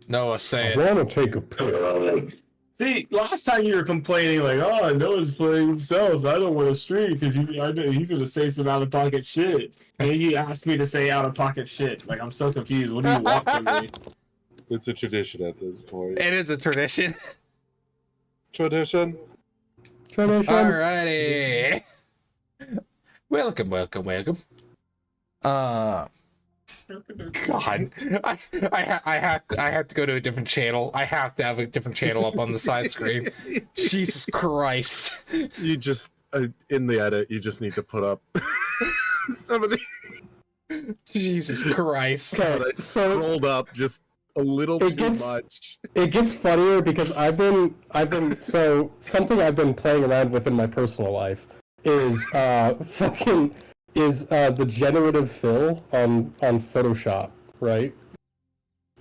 Noah, say I it. want to take a pic. See, last time you were complaining like, "Oh, Noah's playing himself. So I don't want to stream because he's gonna say some out of pocket shit." And you asked me to say out of pocket shit. Like I'm so confused. What do you want from me? It's a tradition at this point. It is a tradition. Tradition. Alrighty. Welcome. God, I have to go to a different channel. I have to have a different channel up on the side screen. Jesus Christ! You just in the edit, you just need to put up some of the. Jesus Christ! So scrolled up just a little too much. It gets funnier because I've been so something I've been playing around with in my personal life is the generative fill on Photoshop, right?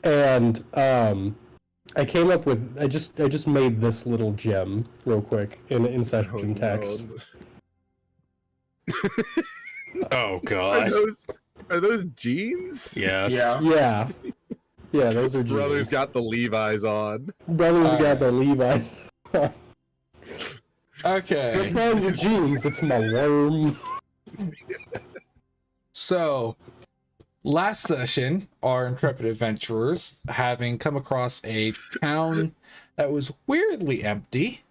And I came up with I just made this little gem real quick in session text. Oh God! Are those jeans? Yes. Yeah. Yeah, those are jeans. Brother's got the Levi's on. Brother's got the Levi's. Okay. It's on your jeans. It's my worm. So, last session, our Intrepid Adventurers, having come across a town that was weirdly empty,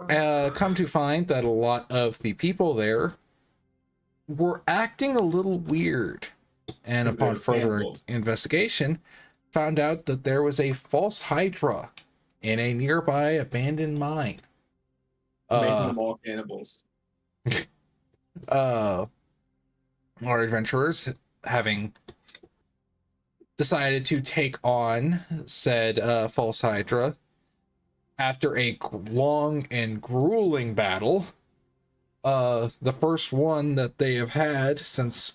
come to find that a lot of the people there were acting a little weird. And upon further investigation, found out that there was a false Hydra in a nearby abandoned mine. Making them all cannibals. Our adventurers, having decided to take on said false Hydra after a long and grueling battle, the first one that they have had since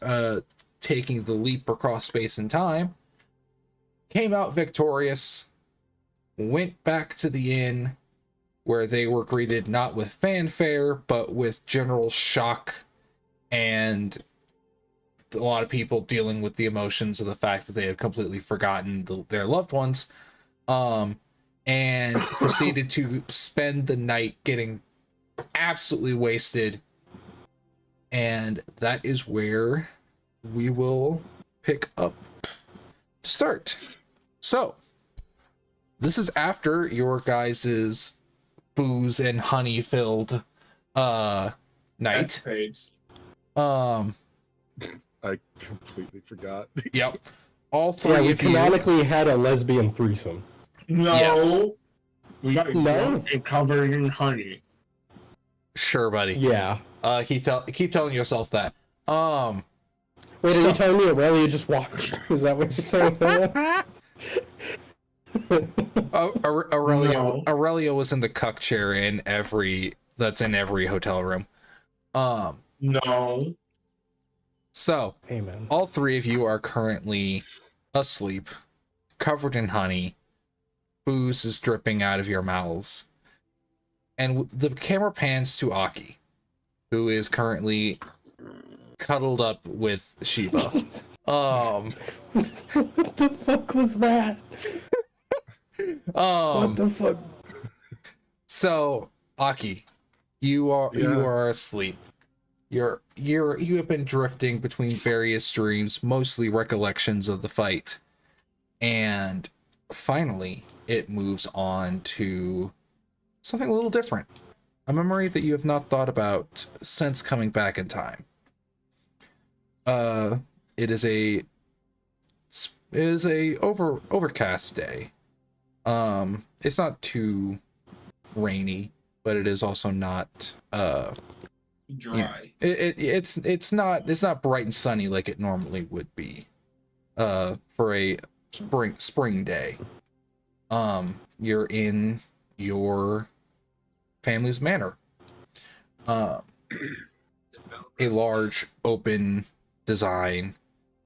taking the leap across space and time, came out victorious, went back to the inn, where they were greeted not with fanfare, but with general shock and a lot of people dealing with the emotions of the fact that they have completely forgotten their loved ones, and proceeded to spend the night getting absolutely wasted. And that is where we will pick up to start. So, this is after your guys's booze and honey filled night. I completely forgot. Yep. All three we of you canonically had a lesbian threesome. No. Yes. We got drunk and covered in honey. Sure, buddy. Yeah. Keep telling yourself that. Wait, are you telling me Aurelia just watched? Is that what you're saying? Aurelia was in the cuck chair in every hotel room. No. So, Amen. all three of you are currently asleep, covered in honey. Booze is dripping out of your mouths. And the camera pans to Aki, who is currently cuddled up with Shiva. What the fuck was that? What the fuck? So, Aki, you are asleep. You have been drifting between various dreams, mostly recollections of the fight. And finally, it moves on to something a little different. A memory that you have not thought about since coming back in time. It is a overcast day. It's not too rainy, but it is also not dry. It's not bright and sunny like it normally would be for a spring day. You're in your family's manor. A large open design,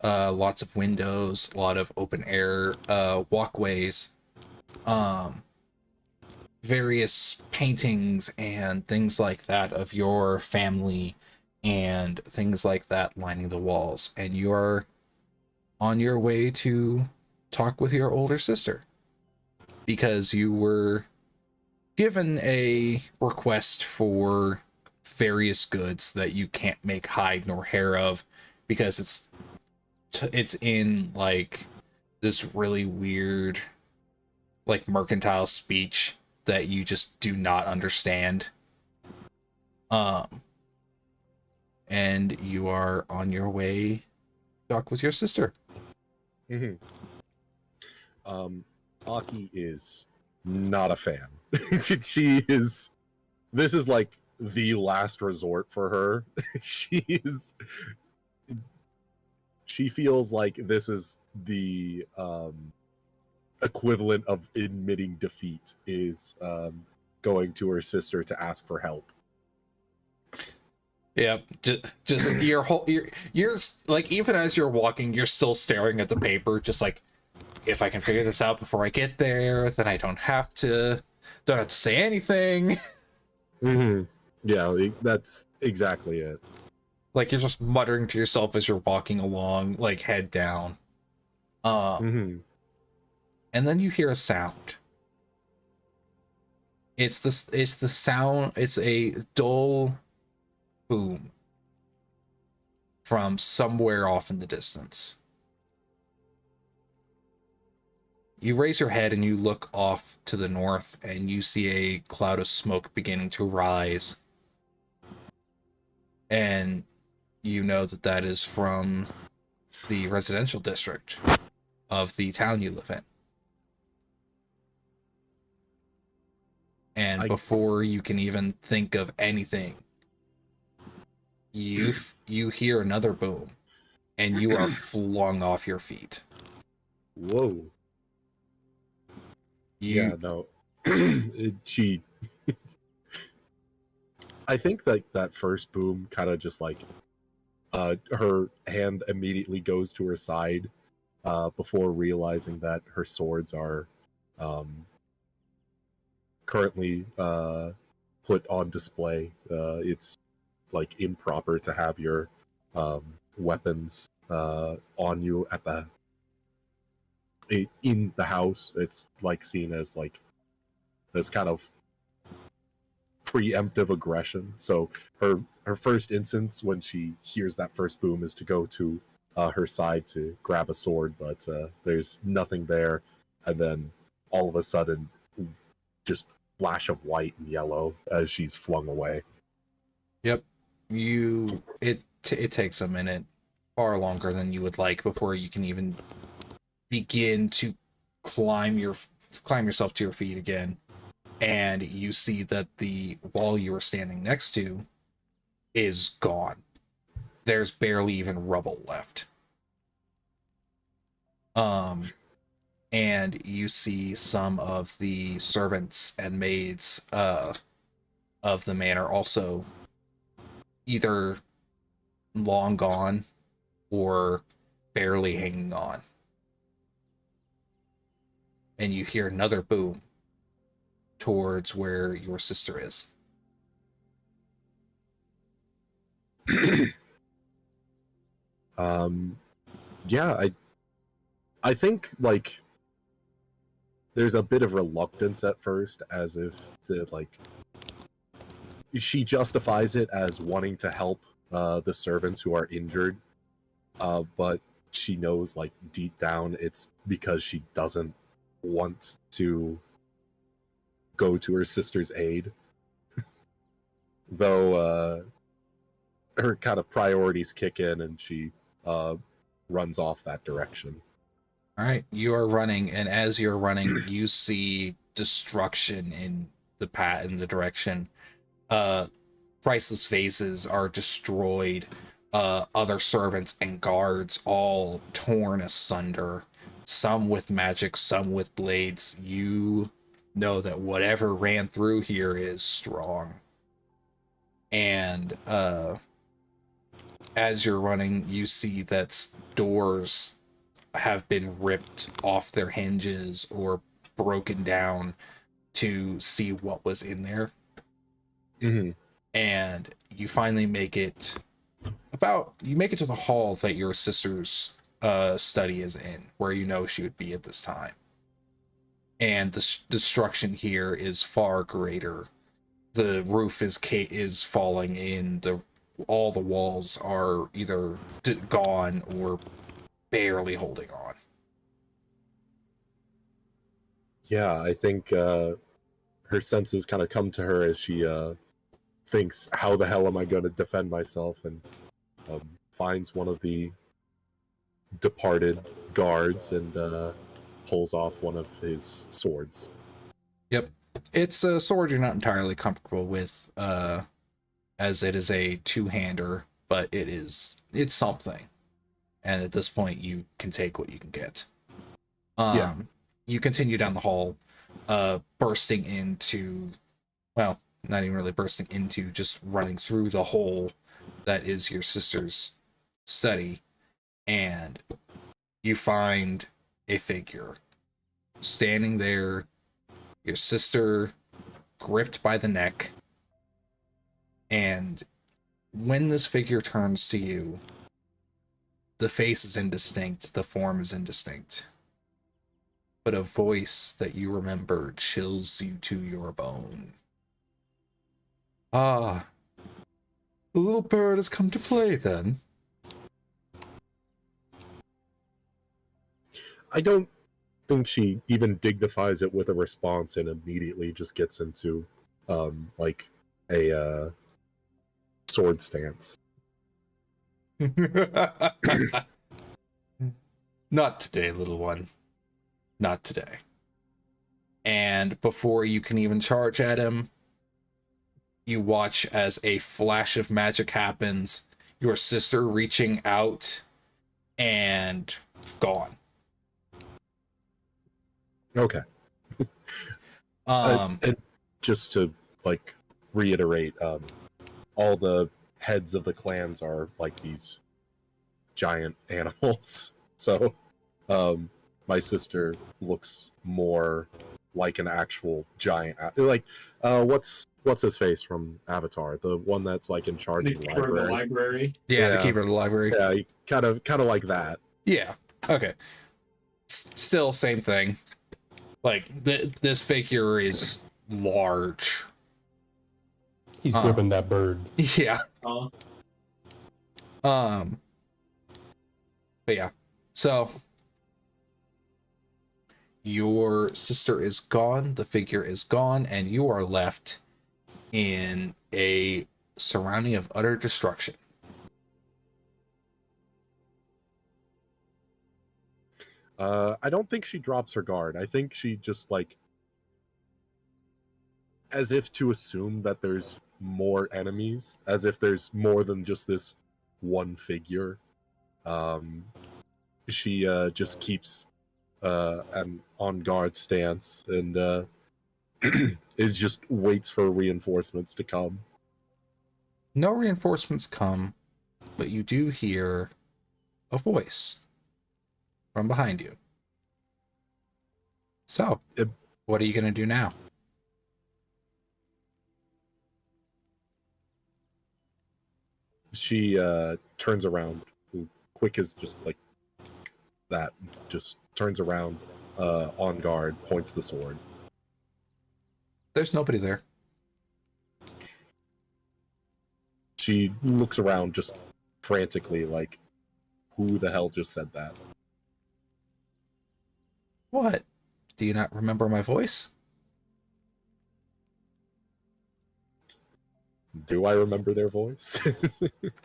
lots of windows, a lot of open air walkways, various paintings and things like that of your family and things like that lining the walls. And you're on your way to talk with your older sister. because you were given a request for various goods that you can't make hide nor hair of, because it's in like this really weird like mercantile speech that you just do not understand. And you are on your way to talk with your sister. Mm-hmm. Aki is not a fan. She is. This is like the last resort for her. She feels like this is the equivalent of admitting defeat, is going to her sister to ask for help. Yeah, just your whole you're like, even as you're walking, you're still staring at the paper, just like, if I can figure this out before I get there, then I don't have to say anything. Mm-hmm. Yeah, that's exactly it. Like, you're just muttering to yourself as you're walking along, like head down. Mm-hmm. And then you hear a sound. It's the sound. It's a dull boom from somewhere off in the distance. You raise your head and you look off to the north, and you see a cloud of smoke beginning to rise. And you know that that is from the residential district of the town you live in. And before you can even think of anything, you hear another boom, and you are flung off your feet. Whoa. Yeah, no. She. I think like that first boom kind of just like, her hand immediately goes to her side, before realizing that her swords are, currently put on display. It's like improper to have your weapons on you at in the house. It's like seen as like this kind of preemptive aggression. So her first instance when she hears that first boom is to go to her side to grab a sword, but there's nothing there, and then all of a sudden, just flash of white and yellow as she's flung away. Yep. It takes a minute, far longer than you would like, before you can even begin to climb yourself to your feet again. And you see that the wall you were standing next to is gone. There's barely even rubble left. And you see some of the servants and maids of the manor also either long gone or barely hanging on. And you hear another boom towards where your sister is. Yeah, I think like there's a bit of reluctance at first, as if she justifies it as wanting to help the servants who are injured, but she knows like deep down it's because she doesn't want to go to her sister's aid. Though her kind of priorities kick in and she runs off that direction. All right, you are running, and as you're running, you see destruction in the direction. Priceless vases are destroyed. Other servants and guards all torn asunder. Some with magic, some with blades. You know that whatever ran through here is strong. And as you're running, you see that doors have been ripped off their hinges or broken down to see what was in there. Mm-hmm. And you finally make it to the hall that your sister's study is in, where you know she would be at this time. and the destruction here is far greater. The roof is falling in. All the walls are either gone or barely holding on. Yeah, I think her senses kind of come to her as she thinks, how the hell am I going to defend myself? And finds one of the departed guards and pulls off one of his swords. Yep. It's a sword you're not entirely comfortable with, as it is a two-hander, but it's something. And at this point, you can take what you can get. Yeah. You continue down the hall, bursting into, well, not even really bursting into, just running through the hole that is your sister's study, and you find a figure standing there, your sister gripped by the neck, and when this figure turns to you, the face is indistinct, the form is indistinct, but a voice that you remember chills you to your bone. Ah, the little bird has come to play then. I don't think she even dignifies it with a response and immediately just gets into like a sword stance. Not today, little one. Not today. And before you can even charge at him, you watch as a flash of magic happens, your sister reaching out, and gone. Okay. And just to like reiterate, all the heads of the clans are like these giant animals. So my sister looks more like an actual giant, like what's his face from Avatar, the one that's like in charge The of the keeper of the library. The Yeah. keeper of the library. Yeah, kind of like that. Yeah. Okay. Still same thing. Like this figure is large. He's gripping that bird. Yeah. But yeah. So your sister is gone, the figure is gone, and you are left in a surrounding of utter destruction. I don't think she drops her guard. I think she just like, as if to assume that there's more enemies, as if there's more than just this one figure. She just keeps an on guard stance and is just waits for reinforcements to come. No reinforcements come, but you do hear a voice from behind you. So, what are you going to do now? She turns around, quick as just like that, just turns around, on guard, points the sword. There's nobody there. She looks around just frantically, like, who the hell just said that? What? Do you not remember my voice? Do I remember their voice?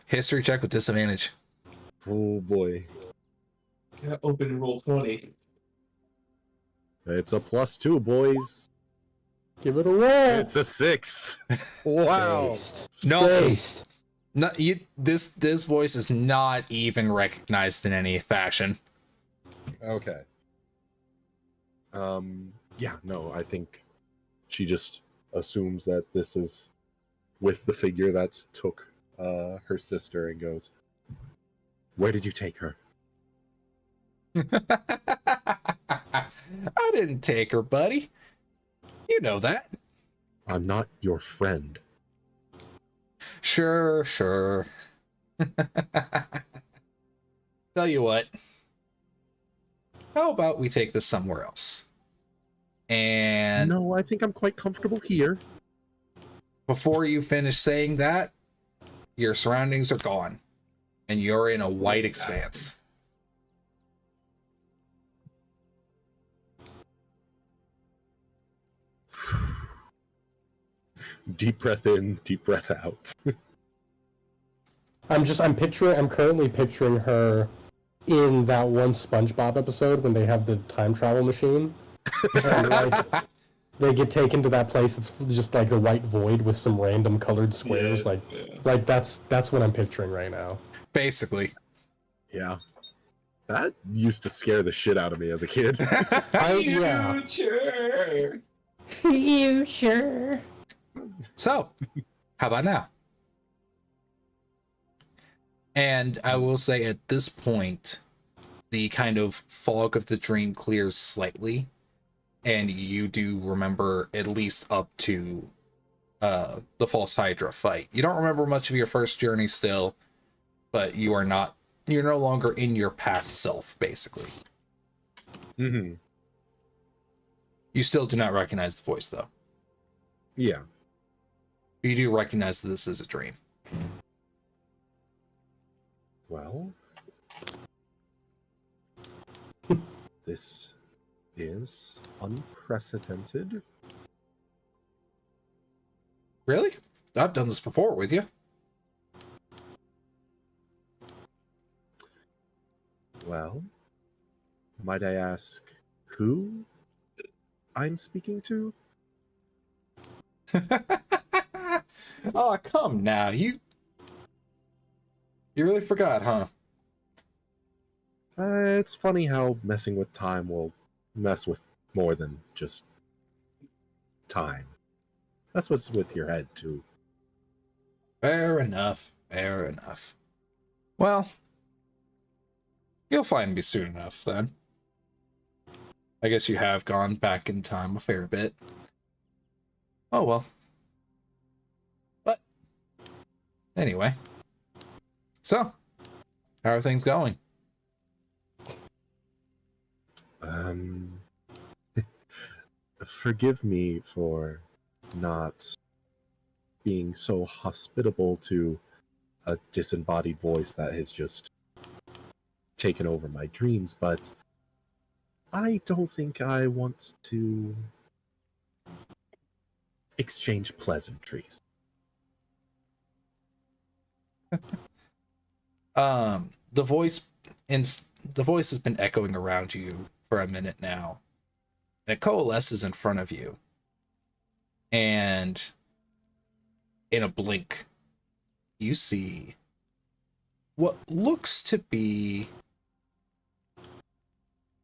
History check with disadvantage. Oh boy. Open and roll 20. It's a +2, boys. Give it a roll. It's a 6. Wow. Based. No, Based. not you. This voice is not even recognized in any fashion. Okay. Yeah, no, I think she just assumes that this is with the figure that took her sister and goes, "Where did you take her?" I didn't take her, buddy. You know that. I'm not your friend. Sure. Tell you what. How about we take this somewhere else? And No, I think I'm quite comfortable here. before you finish saying that, your surroundings are gone. And you're in a white expanse. Deep breath in, deep breath out. I'm currently picturing her in that one SpongeBob episode when they have the time travel machine. And like they get taken to that place that's just like a white void with some random colored squares. Like that's what I'm picturing right now. Basically. Yeah. That used to scare the shit out of me as a kid. Yeah. Future. So, how about now? And I will say at this point, the kind of fog of the dream clears slightly, and you do remember at least up to the False Hydra fight. You don't remember much of your first journey still, but you're no longer in your past self, basically. Mm-hmm. You still do not recognize the voice, though. Yeah. You do recognize that this is a dream. Well, this is unprecedented. Really? I've done this before with you. Well, might I ask who I'm speaking to? Oh, come now. You really forgot, huh? It's funny how messing with time will mess with more than just time. That's what's with your head, too. Fair enough. Fair enough. Well, you'll find me soon enough, then. I guess you have gone back in time a fair bit. Oh, well. But, anyway. So, how are things going? Forgive me for not being so hospitable to a disembodied voice that has just taken over my dreams, but I don't think I want to exchange pleasantries. The voice has been echoing around you for a minute now. And it coalesces in front of you. And in a blink, you see what looks to be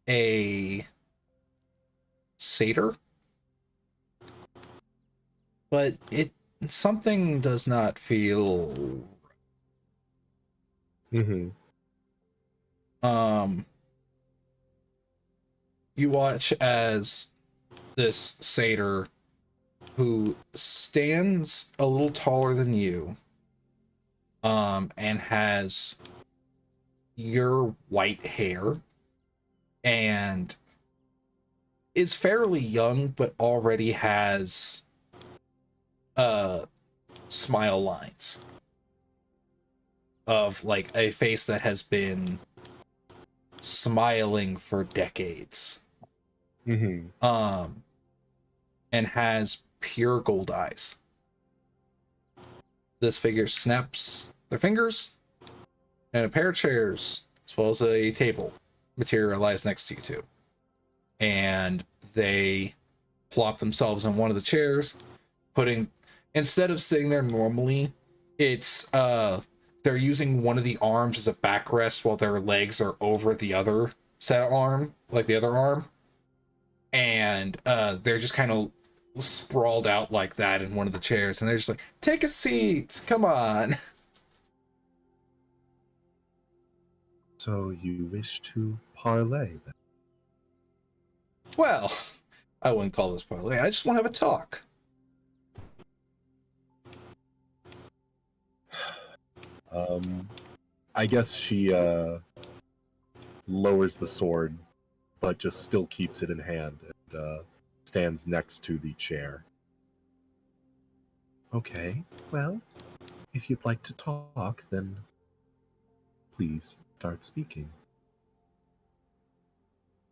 a satyr. But something does not feel Mm-hmm. You watch as this satyr, who stands a little taller than you, and has your white hair, and is fairly young, but already has smile lines of like a face that has been smiling for decades. Mm-hmm. And has pure gold eyes. This figure snaps their fingers, and a pair of chairs, as well as a table, materialize next to you two. And they plop themselves on one of the chairs, instead of sitting there normally, it's they're using one of the arms as a backrest while their legs are over the other set arm, like the other arm. And they're just kind of sprawled out like that in one of the chairs, and they're just like, take a seat, come on. So you wish to parlay then? Well, I wouldn't call this parlay. I just want to have a talk. I guess she lowers the sword, but just still keeps it in hand and stands next to the chair. Okay, well, if you'd like to talk, then please start speaking.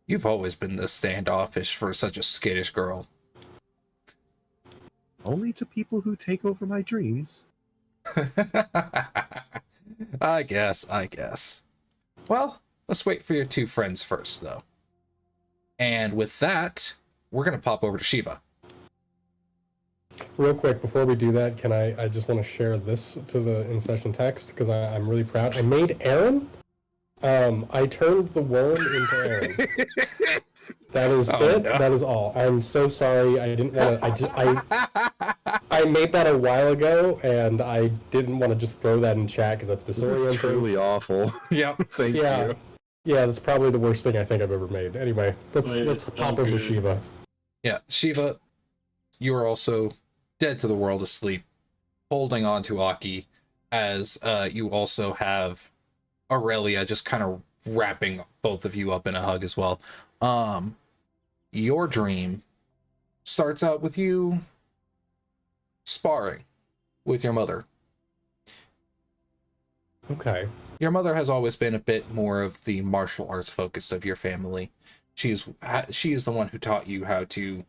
You've always been this standoffish for such a skittish girl. Only to people who take over my dreams. I guess. Well, let's wait for your two friends first, though. And with that, we're going to pop over to Shiva. Real quick, before we do that, I just want to share this to the in-session text, because I'm really proud. I made Aaron. I turned the worm into Aaron. That is it. No. That is all. I'm so sorry. I didn't want to. I made that a while ago, and I didn't want to just throw that in chat because that's disorienting. This is truly awful. Yep. Thank you. Yeah, that's probably the worst thing I think I've ever made. Anyway, let's pop over to Shiva. Yeah, Shiva, you are also dead to the world asleep, holding on to Aki, as you also have Aurelia just kind of wrapping both of you up in a hug as well. Your dream starts out with you sparring with your mother. Okay. Your mother has always been a bit more of the martial arts focus of your family. She is the one who taught you how to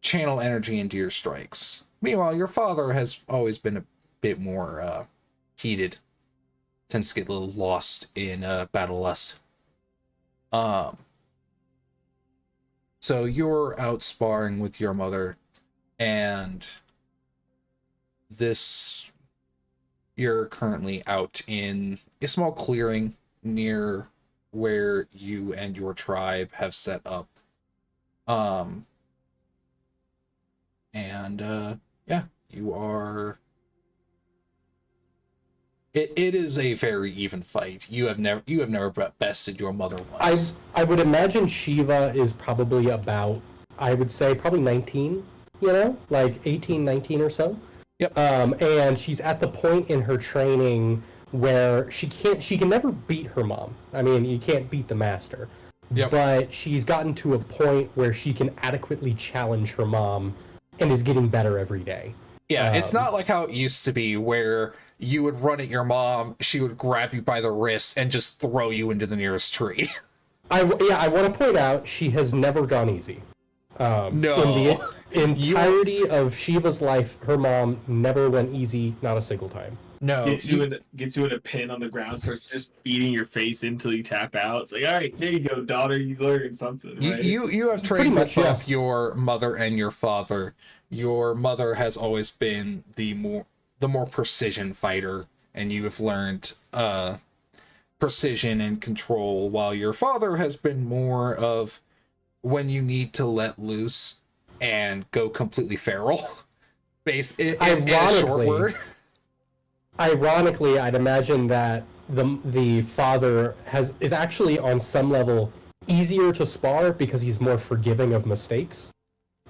channel energy into your strikes. Meanwhile, your father has always been a bit more heated. Tends to get a little lost in battle lust. So you're out sparring with your mother, and you're currently out in a small clearing near where you and your tribe have set up. Yeah, you are. It is a very even fight. You have never bested your mother once. I would imagine Shiva is probably about, I would say probably 19, like 18, 19 or so. Yep. And she's at the point in her training where she can never beat her mom. I mean, you can't beat the master. Yep. But she's gotten to a point where she can adequately challenge her mom and is getting better every day. Yeah, it's not like how it used to be where you would run at your mom, she would grab you by the wrist and just throw you into the nearest tree. I want to point out she has never gone easy. No. In the entirety of Shiva's life, her mom never went easy, not a single time. No. Gets you in a pin on the ground, starts just beating your face until you tap out. It's like, all right, there you go, daughter, you learned something. Right? You have trained with both your mother and your father. Your mother has always been the more precision fighter, and you have learned precision and control, while your father has been more of when you need to let loose and go completely feral. In a short word. Ironically, I'd imagine that the father is actually on some level easier to spar because he's more forgiving of mistakes,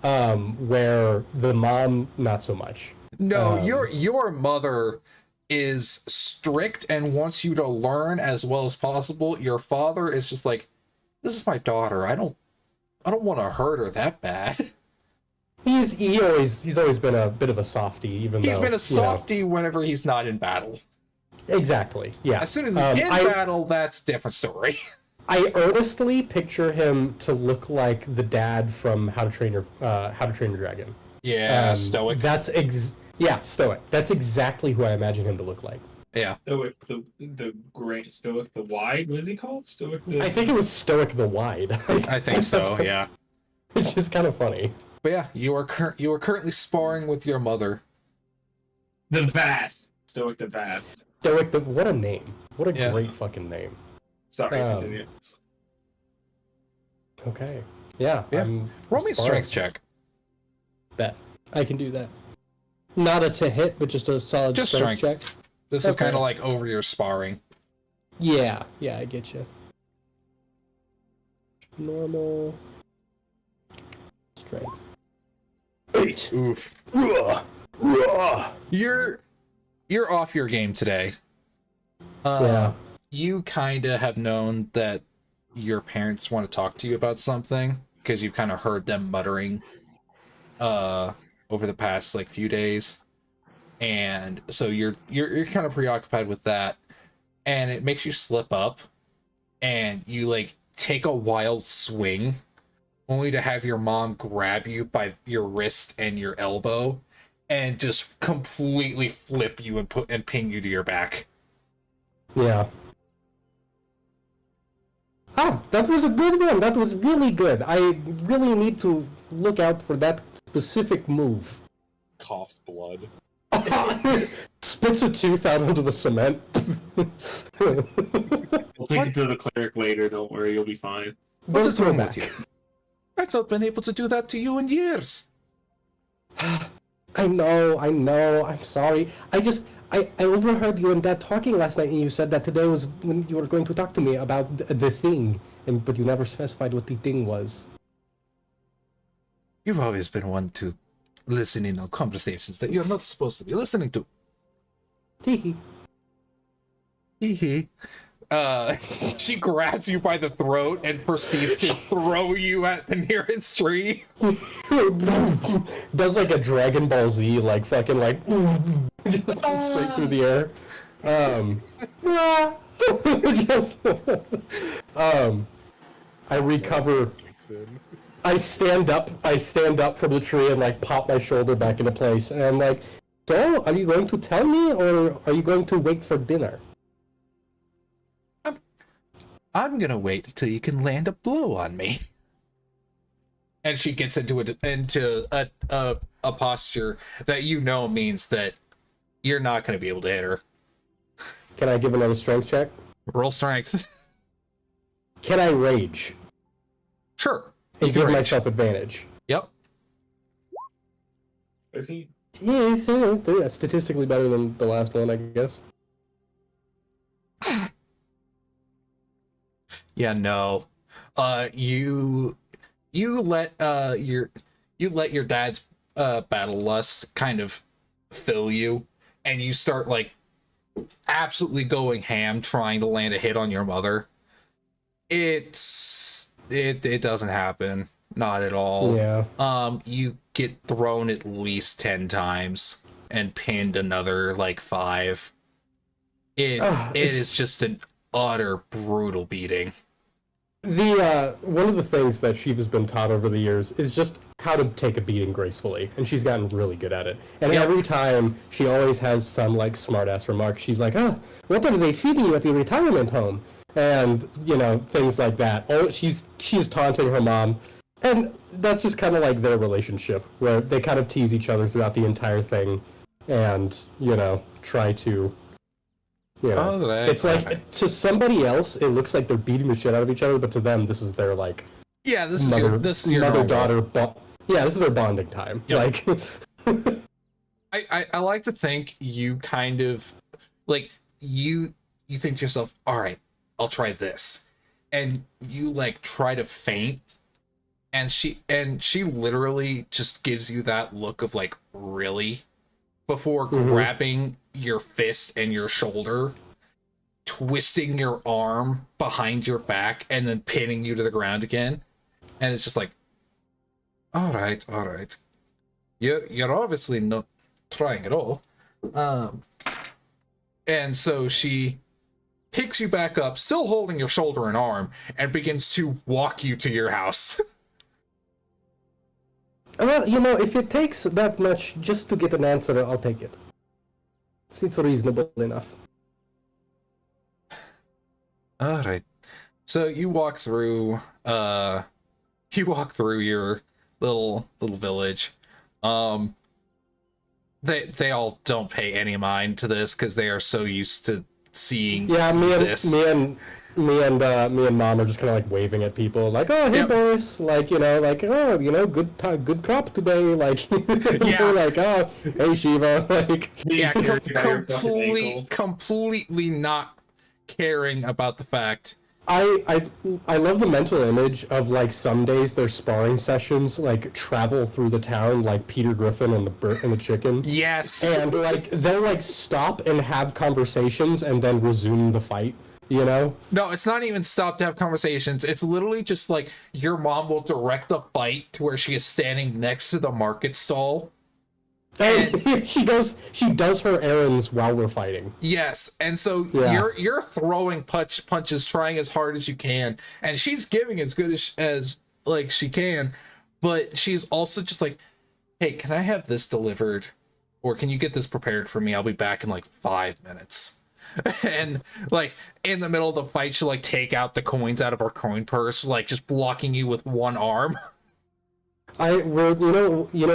where the mom not so much. No, your mother is strict and wants you to learn as well as possible. Your father is just like, this is my daughter. I don't want to hurt her that bad. He's always been a bit of a softie, even though he's been a softie whenever he's not in battle. Exactly. Yeah. As soon as he's in battle, that's a different story. I earnestly picture him to look like the dad from How to Train Your Dragon. Yeah, stoic. Stoic. That's exactly who I imagine him to look like. Yeah. Stoic, the great Stoic, the Wide. What is he called? Stoic. I think it was Stoic the Wide. I think so. Yeah. It's just kind of funny. But yeah, you are currently sparring with your mother. The Vast. Stoic the Vast. Stoic the... What a name. What a great fucking name. Sorry, continue. Okay. Yeah. Roll me a strength check. Bet. I can do that. Not a to hit, but just a solid strength check. This is kind of like over your sparring. Yeah. Yeah, I get you. Normal... strength. 8. Oof. You're off your game today. Yeah. You kind of have known that your parents want to talk to you about something, because you've kind of heard them muttering over the past like few days, and so you're kind of preoccupied with that, and it makes you slip up, and you like take a wild swing, only to have your mom grab you by your wrist and your elbow and just completely flip you and ping you to your back. Yeah. Ah, that was a good one. That was really good. I really need to look out for that specific move. Coughs blood. Spits a tooth out into the cement. We'll take you to the cleric later. Don't worry, you'll be fine. What's Don't wrong throw with back. you? I've not been able to do that to you in years. I know, I'm sorry. I overheard you and Dad talking last night, and you said that today was when you were going to talk to me about the thing, but you never specified what the thing was. You've always been one to listen in on conversations that you're not supposed to be listening to. Teehee. Hee hee. She grabs you by the throat and proceeds to throw you at the nearest tree. Does like a Dragon Ball Z, like fucking like just straight through the air. Just, I recover. I stand up from the tree and like pop my shoulder back into place, and I'm like, so are you going to tell me, or are you going to wait for dinner? I'm gonna wait until you can land a blow on me. And she gets into a posture that you know means that you're not gonna be able to hit her. Can I give another strength check? Roll strength. Can I rage Sure. and You can give rage. myself advantage? Yep. Is he? Yeah, that's statistically better than the last one, I guess. Yeah, no. You let your dad's battle lust kind of fill you, and you start like absolutely going ham trying to land a hit on your mother. It doesn't happen. Not at all. Yeah. You get thrown at least 10 times and pinned another like 5. It is just an utter brutal beating. The one of the things that Shiva's been taught over the years is just how to take a beating gracefully, and she's gotten really good at it. And Yep. every time, she always has some like smart-ass remark. She's like, "Oh, what are they feeding you at the retirement home?" And you know, things like that. Oh, she's taunting her mom, and that's just kind of like their relationship, where they kind of tease each other throughout the entire thing, and you know, try to. You know, Alright, it's like alright. to somebody else, it looks like they're beating the shit out of each other, but to them, this is their like Yeah, this is your mother normal. daughter. Yeah, this is their bonding time. Yep. Like, I like to think you kind of like you think to yourself, all right, I'll try this, and you like try to feint, and she literally just gives you that look of like, really, before grabbing your fist and your shoulder, twisting your arm behind your back, and then pinning you to the ground again. And it's just like, all right. You're obviously not trying at all. And so she picks you back up, still holding your shoulder and arm, and begins to walk you to your house. well, you know, if it takes that much just to get an answer, I'll take it. It's reasonable enough. All right. So you walk through your little village. They all don't pay any mind to this because they are so used to seeing Yeah, me this. and Mom are just kind of like waving at people, like, "Oh, hey, Yep. Boris," like, you know, like, "Oh, you know, good crop today," like, Yeah. like, "Oh, hey, Shiva," like, Yeah, Completely. completely not caring about the fact. I love the mental image of like some days their sparring sessions like travel through the town like Peter Griffin and the chicken. Yes. And like they'll like stop and have conversations and then resume the fight. you know? No, it's not even stop to have conversations. It's literally just like your mom will direct the fight to where she is standing next to the market stall. And she does her errands while we're fighting. Yes, and so Yeah. you're throwing punches, trying as hard as you can, and she's giving as good as like she can, but she's also just like, hey, can I have this delivered, or can you get this prepared for me? I'll be back in like 5 minutes. And like in the middle of the fight, she'll like take out the coins out of her coin purse, like just blocking you with one arm. We're what we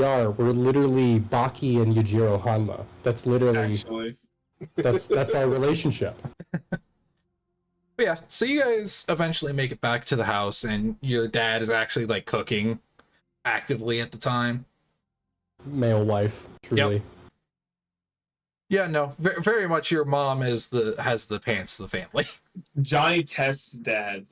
are. We're literally Baki and Yujiro Hanma. That's literally Actually, that's our relationship. But yeah, so you guys eventually make it back to the house, and your dad is actually like cooking actively at the time. Male wife, truly. Yep. Yeah, no, very much your mom has the pants of the family. Johnny Test's dad,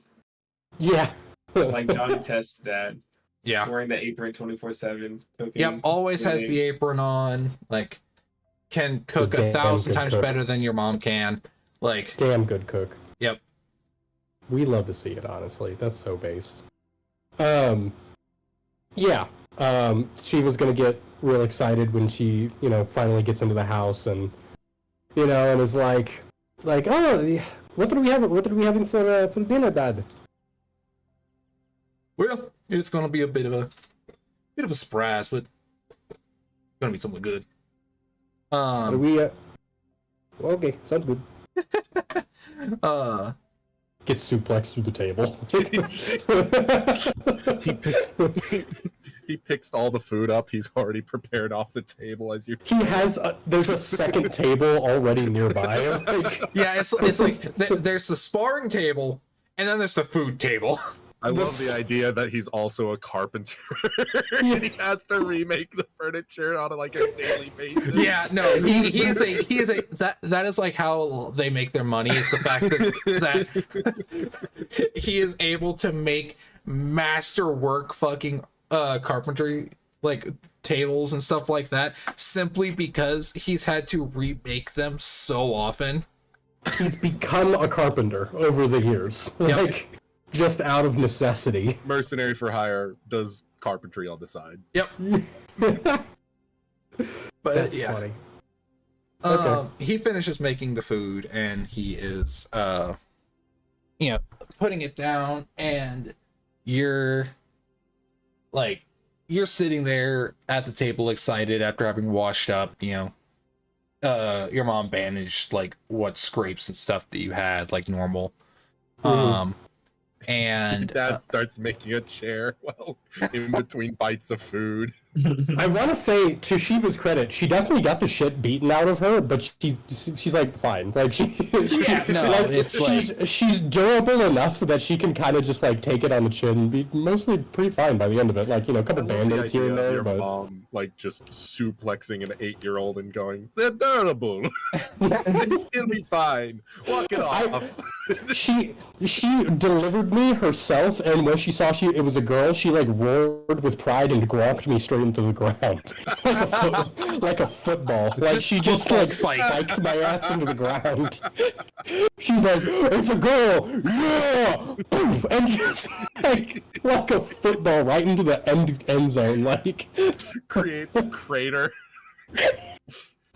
Yeah. like Johnny Test's dad, Yeah. wearing the apron 24/7. Cooking. Yep, always has cleaning. the apron on, like can cook Damn 1,000 good times cook. better than your mom can. Like, Damn good cook. yep. We love to see it, honestly. That's so based. Yeah. She was gonna get real excited when she, finally gets into the house and, and is like, oh, what are we having for dinner, Dad? Well, it's gonna be a bit of a surprise, but it's gonna be something good. Are we? Okay, sounds good. Gets suplexed through the table. He picks all the food up he's already prepared off the table as you. He has. There's a second table already nearby. Like, Yeah, it's like there's the sparring table, and then there's the food table. I love the idea that he's also a carpenter. And he has to remake the furniture on like a daily basis. Yeah, no, he is a that is like how they make their money, is the fact that he is able to make masterwork fucking carpentry like tables and stuff like that simply because he's had to remake them so often. he's become a carpenter over the years. Yep. Like, just out of necessity. Mercenary for hire does carpentry on the side. Yep. But That's yeah. funny. Okay. He finishes making the food and he is putting it down, and you're sitting there at the table excited after having washed up, your mom bandaged like what scrapes and stuff that you had like normal. And Dad starts making a chair while in between bites of food. I want to say, to Shiva's credit, she definitely got the shit beaten out of her, but she's like fine. Like she's durable enough that she can kind of just like take it on the chin and be mostly pretty fine by the end of it. Like, a couple band-aids here and there, your but mom like just suplexing an 8-year-old and going, "They're durable. It'll be fine. Walk it off." she delivered me herself, and when she saw it was a girl, she like roared with pride and gronked me straight into the ground like a football. Like she just like spiked my ass into the ground. She's like, "It's a girl, yeah!" Poof, and just like a football right into the end zone. Like Creates a crater.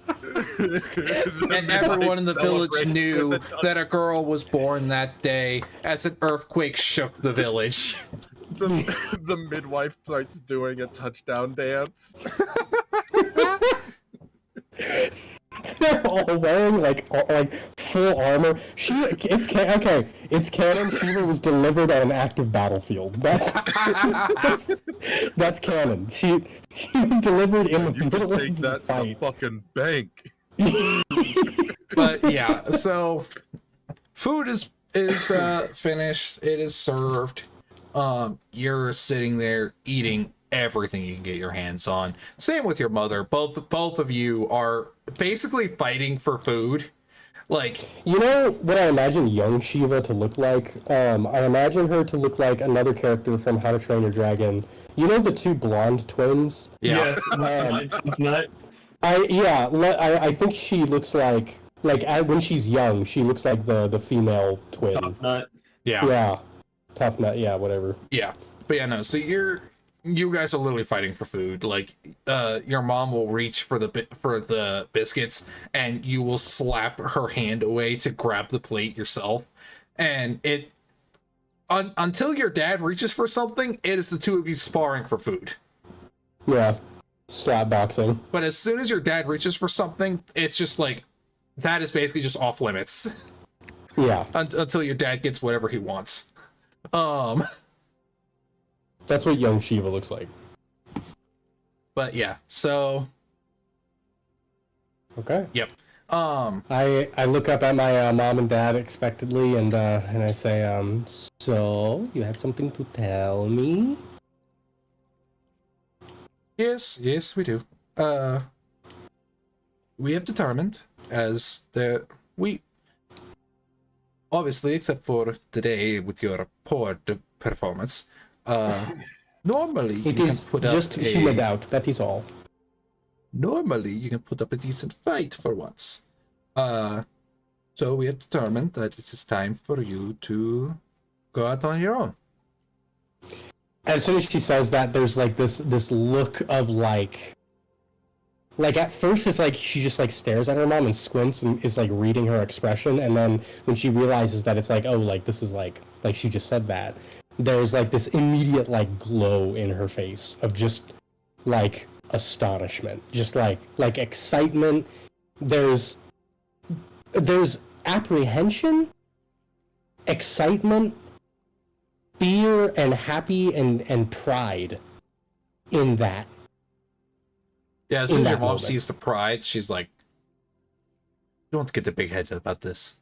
and everyone in the village knew that a girl was born that day as an earthquake shook the village. The midwife starts doing a touchdown dance. they're all wearing like full armor. It's canon. Shiva was delivered on an active battlefield. That's canon. She was delivered in the You can middle take of the that to the fight. fucking bank. But yeah, so food is finished. It is served. You're sitting there eating everything you can get your hands on. Same with your mother. Both of you are basically fighting for food. Like, You know what I imagine young Shiva to look like? I imagine her to look like another character from How to Train Your Dragon. You know the two blonde twins? yeah. Yes, it's not. I think she looks like when she's young, she looks like the female twin. Top nut. Yeah. Yeah, tough nut. Yeah, whatever. Yeah. But yeah, no. So you guys are literally fighting for food. Like, your mom will reach for the biscuits, and you will slap her hand away to grab the plate yourself. And until your dad reaches for something, it is the two of you sparring for food. Yeah, slap boxing. But as soon as your dad reaches for something, it's just like, that is basically just off limits. Yeah. Until your dad gets whatever he wants. That's what young Shiva looks like. But yeah, so Okay. yep. I look up at my mom and dad expectantly, and I say, so you have something to tell me? Yes, we do. We have determined we obviously, except for today with your poor performance, normally It you is can put up just humid out, that is all. normally you can put up a decent fight for once. So we have determined that it is time for you to go out on your own. As soon as she says that, there's like this look of like at first it's like she just like stares at her mom and squints and is like reading her expression, and then when she realizes that it's like, oh, like this is like she just said that, there's like this immediate like glow in her face of just like astonishment, just like excitement. There's apprehension, excitement, fear, and happy and pride in that. Yeah, as soon as your that mom moment. sees the pride, she's like, don't get the big head about this.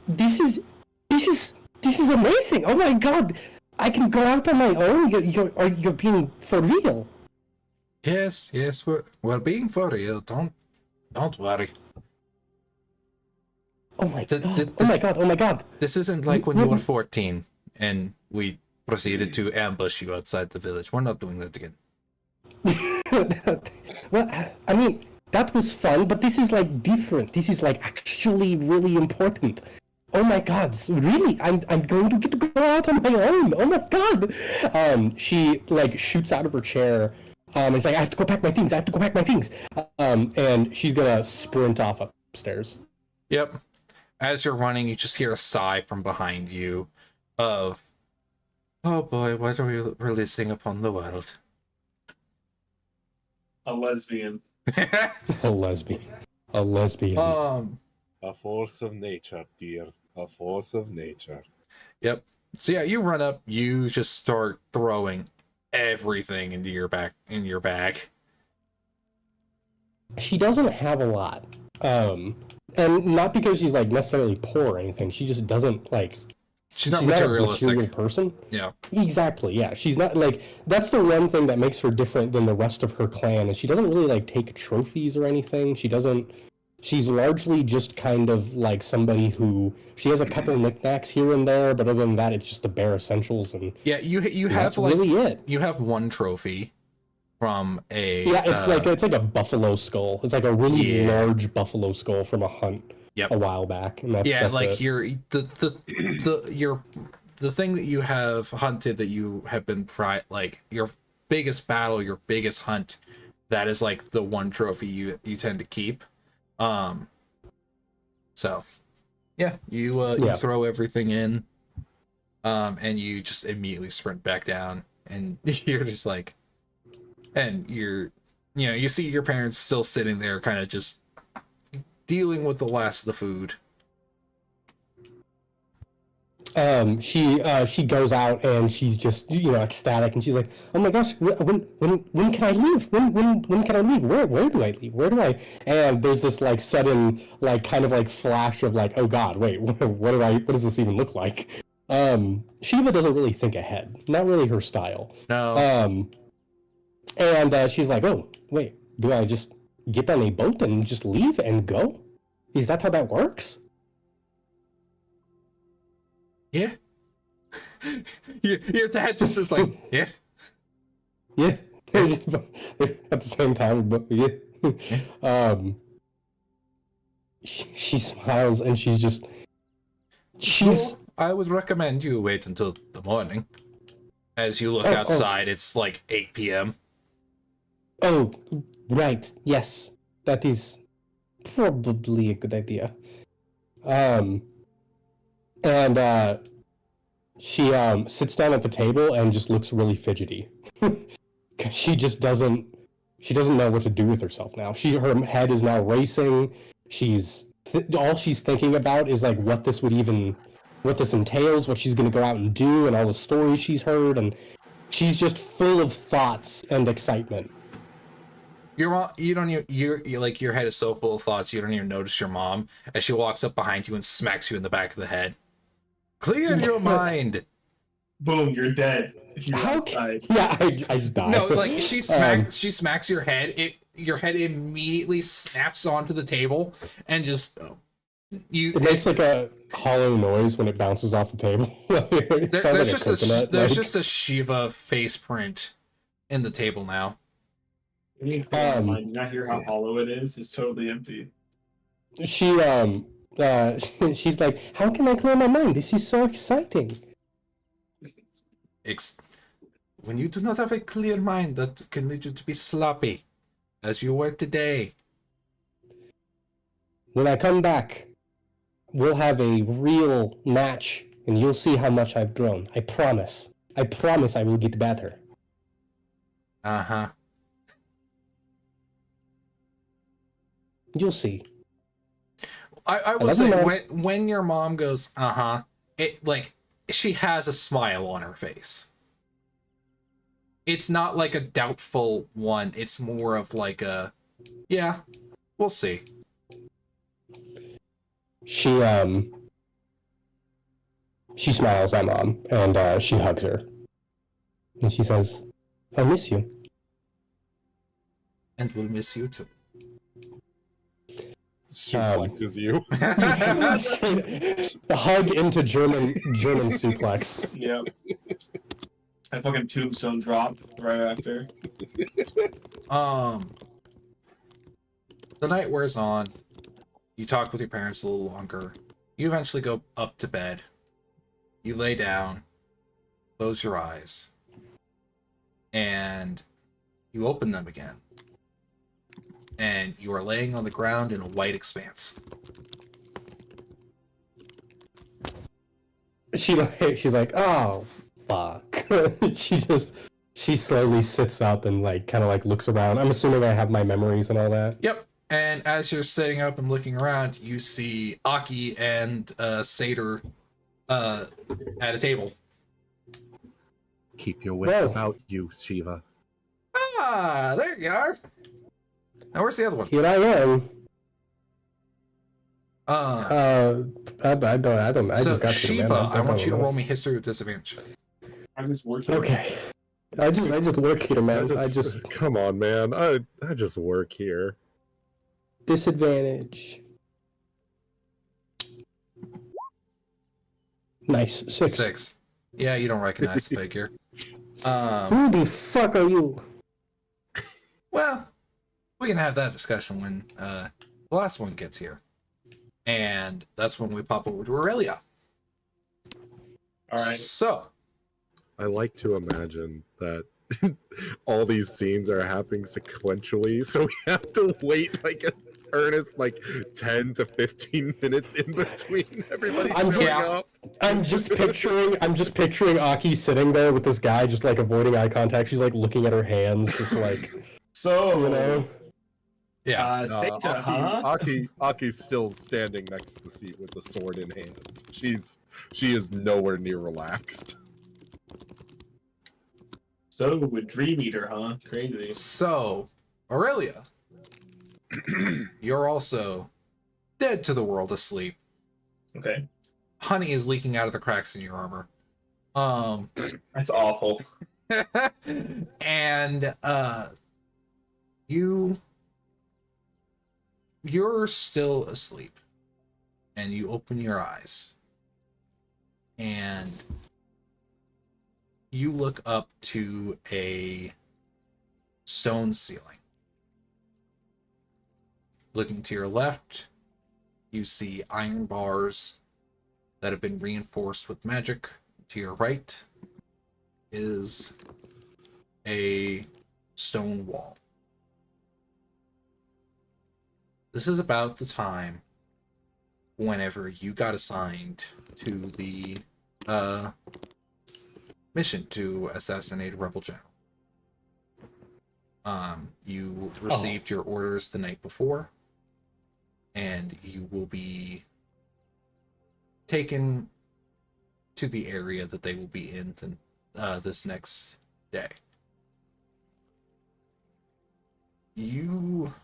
This is amazing. Oh my god, I can go out on my own. You're being for real. Yes, we're being for real. Don't worry. Oh my Th- god. th- Oh my this- god. Oh my god. This isn't like when you were 14 and we proceeded to ambush you outside the village. We're not doing that again. Well, I mean, that was fun, but this is like different. This is like actually really important. Oh my god, really? I'm going to get to go out on my own. Oh my god. She like shoots out of her chair. It's like, I have to go pack my things. And she's gonna sprint off upstairs. Yep. As you're running, you just hear a sigh from behind you of, oh boy, what are we releasing upon the world? A lesbian. A lesbian. A force of nature, dear. A force of nature. Yep. So yeah, you run up, you just start throwing everything into your bag. She doesn't have a lot. And not because she's like necessarily poor or anything. She just doesn't like. She's not a materialistic. material person. Yeah. Exactly. Yeah. She's not like. That's the one thing that makes her different than the rest of her clan. Is she doesn't really like take trophies or anything. She doesn't. She's largely just kind of like somebody who she has a couple knickknacks here and there, but other than that, it's just the bare essentials. And Yeah, you have that's like really it. you have one trophy from a Yeah, it's like a buffalo skull. It's like a really Yeah. large buffalo skull from a hunt Yep. a while back, and that's yeah, that's like it. the thing that you have hunted that you have been like your biggest battle, your biggest hunt, that is like the one trophy you tend to keep. So yeah, you throw everything in, and you just immediately sprint back down, and you're just like, and you see your parents still sitting there kind of just dealing with the last of the food. She goes out and she's just ecstatic, and she's like, oh my gosh, when can I leave? When can I leave? Where do I leave? Where do I? And there's this like sudden like kind of like flash of like, oh god, wait, what does this even look like? Shiva doesn't really think ahead, not really her style. No. And she's like, oh wait, do I just get on a boat and just leave and go? Is that how that works? Yeah. your dad just is like, yeah. Yeah. At the same time, but yeah. she smiles and she's I would recommend you wait until the morning. As you look Oh, outside, it's like 8 p.m. oh, right, yes, that is probably a good idea. And she sits down at the table and just looks really fidgety. 'Cause she doesn't know what to do with herself now. Her head is now racing. All she's thinking about is like what this entails, what she's going to go out and do, and all the stories she's heard, and she's just full of thoughts and excitement. Your mom, you don't even, you're like, your head is so full of thoughts, you don't even notice your mom as she walks up behind you and smacks you in the back of the head. Clear your mind. Boom, you're dead. If you How outside. Yeah, I just die. No, like she smacks your head. Your head immediately snaps onto the table and just It makes like a hollow noise when it bounces off the table. It sounds like a coconut. There's just a Shiva face print in the table now. You not hear how hollow it is? It's totally empty. She's like, how can I clear my mind? This is so exciting. When you do not have a clear mind, that can lead you to be sloppy, as you were today. When I come back, we'll have a real match, and you'll see how much I've grown. I promise. I promise I will get better. Uh-huh. You'll see. I will say, when your mom goes, uh-huh, it, like, she has a smile on her face. It's not like a doubtful one. It's more of like a, yeah, we'll see. She smiles at Mom, and she hugs her. And she says, I miss you. And we'll miss you too. Suplexes you. The hug into German suplex. Yep. I fucking tombstone drop right after. The night wears on. You talk with your parents a little longer. You eventually go up to bed. You lay down, close your eyes, and you open them again. And you are laying on the ground in a white expanse. She's like, oh, fuck. she slowly sits up and like kind of like looks around. I'm assuming I have my memories and all that. Yep. And as you're sitting up and looking around, you see Aki and Satyr at a table. Keep your wits about you, Shiva. Ah, there you are. Now where's the other one? Here I am. I don't. I so just got Shiva, I I want you to roll me history with disadvantage. I'm just working. Okay. I just work here, man. I just come on, man. I just work here. Disadvantage. Nice. 6. Yeah, you don't recognize the figure. Who the fuck are you? Well, we can have that discussion when the last one gets here. And that's when we pop over to Aurelia. Alright. So, I like to imagine that all these scenes are happening sequentially, so we have to wait like an earnest 10 to 15 minutes in between everybody showing up. I'm just picturing Aki sitting there with this guy just like avoiding eye contact. She's like looking at her hands, just like so you know. Yeah. Aki's still standing next to the seat with the sword in hand. She is nowhere near relaxed. So with Dream Eater, huh? Crazy. So, Aurelia, you're also dead to the world asleep. Okay. Honey is leaking out of the cracks in your armor. That's awful. And you're still asleep. And you open your eyes. And you look up to a stone ceiling. Looking to your left, you see iron bars that have been reinforced with magic. To your right is a stone wall. This is about the time whenever you got assigned to the mission to assassinate a rebel general. You received your orders the night before, and you will be taken to the area that they will be in this next day. You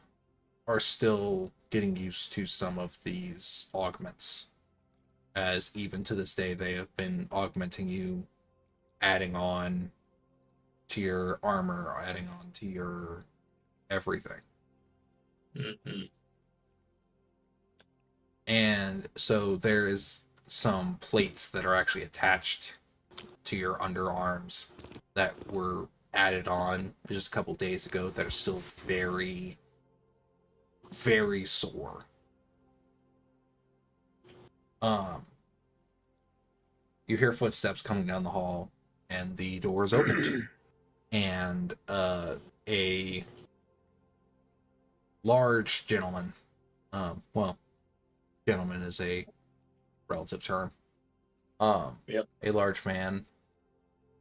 are still getting used to some of these augments, as even to this day they have been augmenting you, adding on to your armor, adding on to your everything. Mm-hmm. And so there is some plates that are actually attached to your underarms that were added on just a couple days ago that are still very, very sore. You hear footsteps coming down the hall, and the door is opened, and a large gentleman, well, gentleman is a relative term. Yep. A large man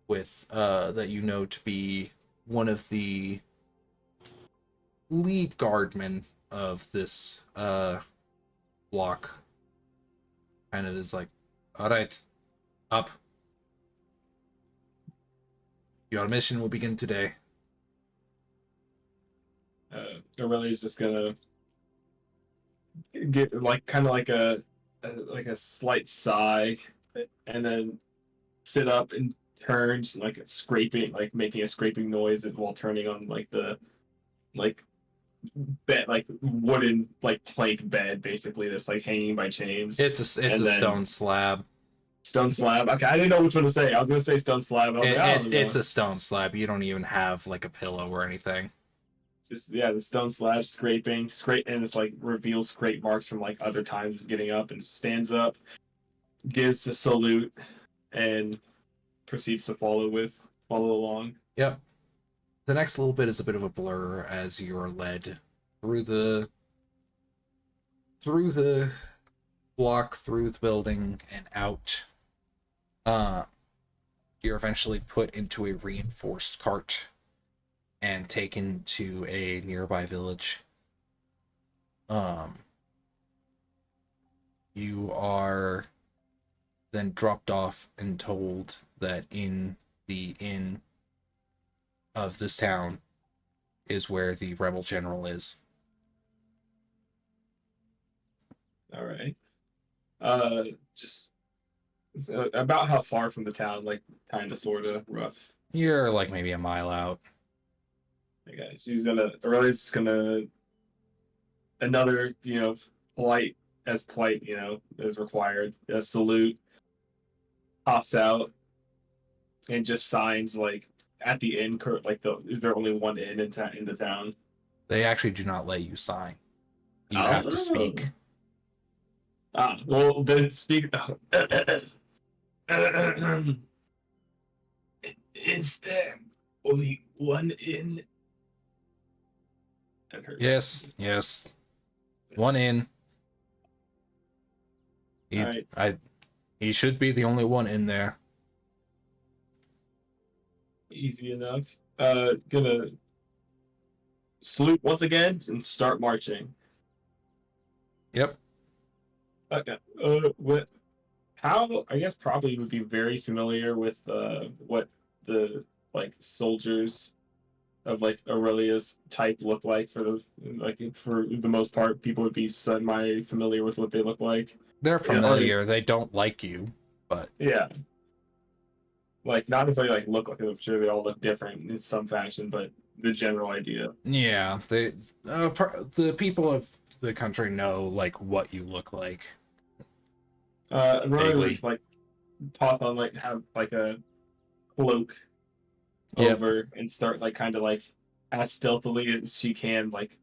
with that you know to be one of the lead guardmen of this block, kind of is like, all right, up. Your mission will begin today. Aurelia's just gonna get like kind of like a slight sigh, and then sit up and turns like scraping, like making a scraping noise while turning on like the like bed, like wooden like plank bed basically that's like hanging by chains. It's a stone slab. Stone slab. Okay, I didn't know which one to say. I was gonna say stone slab. I was like, oh, It's a stone slab. You don't even have like a pillow or anything. just the stone slab scraping, and it's like reveals scrape marks from like other times of getting up, and stands up, gives the salute, and proceeds to follow along. Yep. The next little bit is a bit of a blur as you're led through the block, through the building, and out. You're eventually put into a reinforced cart and taken to a nearby village. You are then dropped off and told that in the inn of this town is where the rebel general is. All right. Just about how far from the town, like kind of, sort of rough. You're like maybe a mile out. Okay, Aurelia's just gonna, another, polite, as required, a salute, pops out, and just signs like at the inn, is there only one inn in the town? They actually do not let you sign. You have to speak. Well, then speak. Is there only one inn? Yes. One in. He should be the only one in there. Easy enough. Gonna salute once again and start marching. Yep. Okay. How? I guess probably would be very familiar with what the like soldiers of like Aurelia's type look like. For the most part, people would be semi familiar with what they look like. They're familiar. They don't like you, but yeah. Like, not necessarily like look like them. I'm sure they all look different in some fashion, but the general idea. yeah, the people of the country know like what you look like. Aurora would like toss on like have like a cloak over and start like kind of like as stealthily as she can, like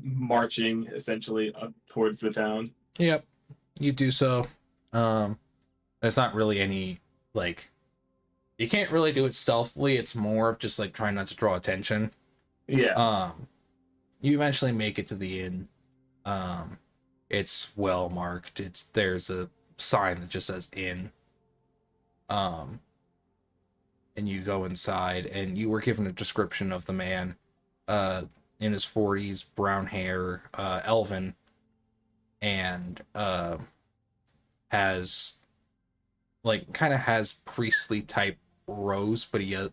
marching essentially up towards the town. Yep, you do so. There's not really any, like, you can't really do it stealthily. It's more of just like trying not to draw attention. Yeah. You eventually make it to the inn. It's well marked. There's a sign that just says inn. And you go inside, and you were given a description of the man, in his 40s, brown hair, elven, and has, like, kind of has priestly type robes, but you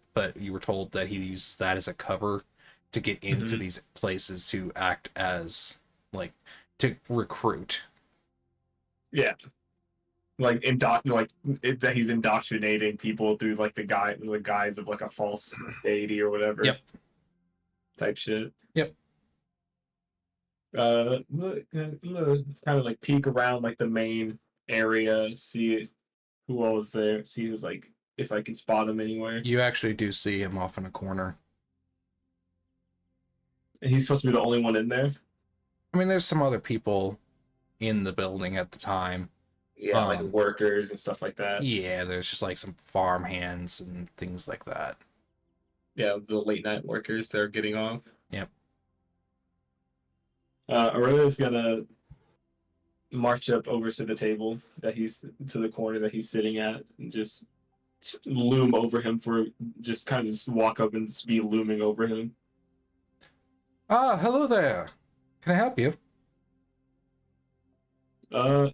were told that he uses that as a cover to get into these places to act as, like, to recruit. Yeah. Like that he's indoctrinating people through like the guise of like a false deity or whatever. Yep. Type shit. Yep. Kind of like peek around like the main area, see who all is there, see who's like if I can spot him anywhere. You actually do see him off in a corner. And he's supposed to be the only one in there. I mean, there's some other people in the building at the time. Yeah, like workers and stuff like that. Yeah, there's just like some farm hands and things like that. Yeah, the late night workers that are getting off. Yep. Aurelia gonna march up over to the table to the corner that he's sitting at, and just loom over him just kind of just walk up and just be looming over him. Ah, hello there. Can I help you? I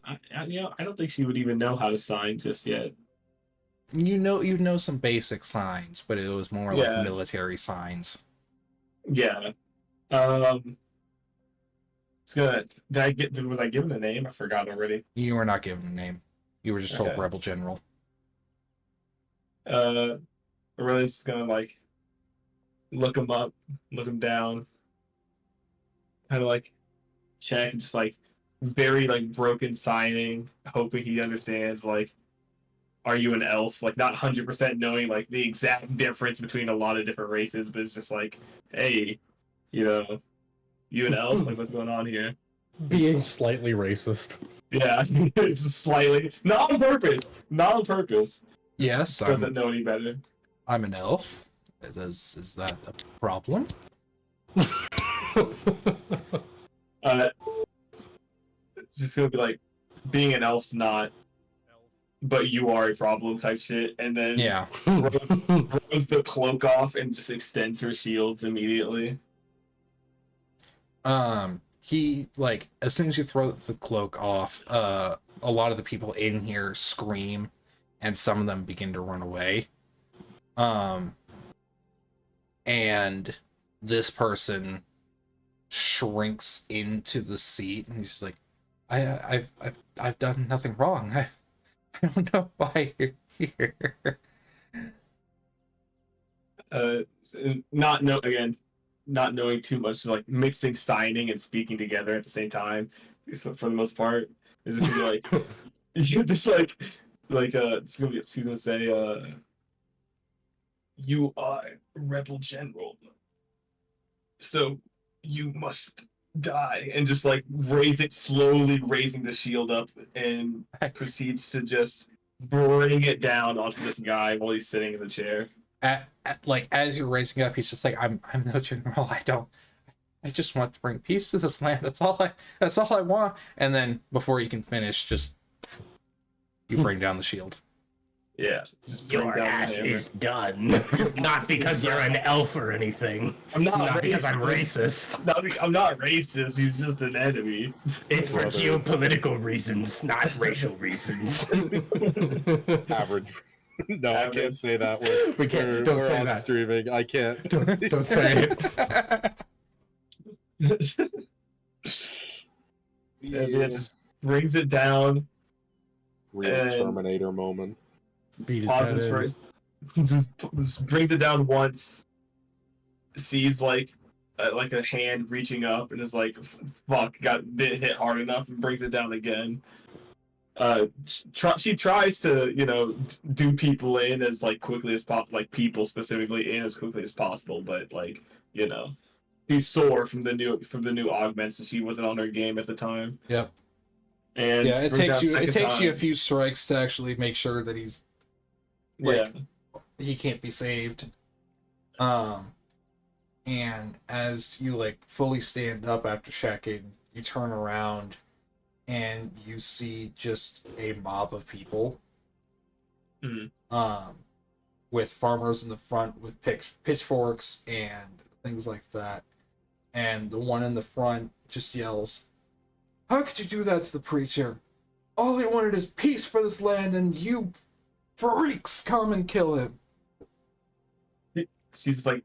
don't think she would even know how to sign just yet. You know some basic signs, but it was more like military signs. Yeah. It's gonna. Was I given a name? I forgot already. You were not given a name. You were just told Rebel General. Aurelius is gonna like look him up, look him down, kind of like check and just like very like broken signing, hoping he understands like, are you an elf? Like not 100% knowing like the exact difference between a lot of different races, but it's just like, hey, you an elf? Like what's going on here? Being slightly racist. Yeah, it's slightly not on purpose. Not on purpose. Yes, Doesn't know any better. I'm an elf. Is that a problem? It's just gonna be like being an elf's not, but you are a problem type shit, and then throws the cloak off and just extends her shields immediately. He, like, as soon as you throw the cloak off, a lot of the people in here scream, and some of them begin to run away. And this person shrinks into the seat, and he's like, I've done nothing wrong. I don't know why you're here. Not knowing too much, like mixing signing and speaking together at the same time. So for the most part, it's just gonna be like you just like she's gonna say, you are Rebel General, so you must die, and just like slowly raising the shield up, and proceeds to just bring it down onto this guy while he's sitting in the chair. Like as you're raising up, he's just like, I'm no general. I just want to bring peace to this land. That's all I want. And then before you can finish, just you bring down the shield. Yeah. Your ass is done. Not because you're an elf or anything. I'm not because I'm racist. I'm not racist. He's just an enemy. It's for geopolitical reasons, not racial reasons. Average. No, I can't say that. We can't. Don't say that. Streaming. I can't. Don't say it. Yeah, just brings it down. Real Terminator moment. Beat his Pauses head first. Just brings it down once. Sees like a hand reaching up and is like, "Fuck!" Didn't hit hard enough, and brings it down again. She tries to do people in as like quickly as possible, like people specifically in as quickly as possible, but like he's sore from the new augments, and she wasn't on her game at the time. Yep. And Yeah, it goes down takes you second a time. few strikes to actually make sure that he's Yeah. he can't be saved. And as you like fully stand up after checking, you turn around and you see just a mob of people. Mhm. With farmers in the front with pitchforks and things like that. And the one in the front just yells, "How could you do that to the preacher? All he wanted is peace for this land, and you freaks come and kill him." She's like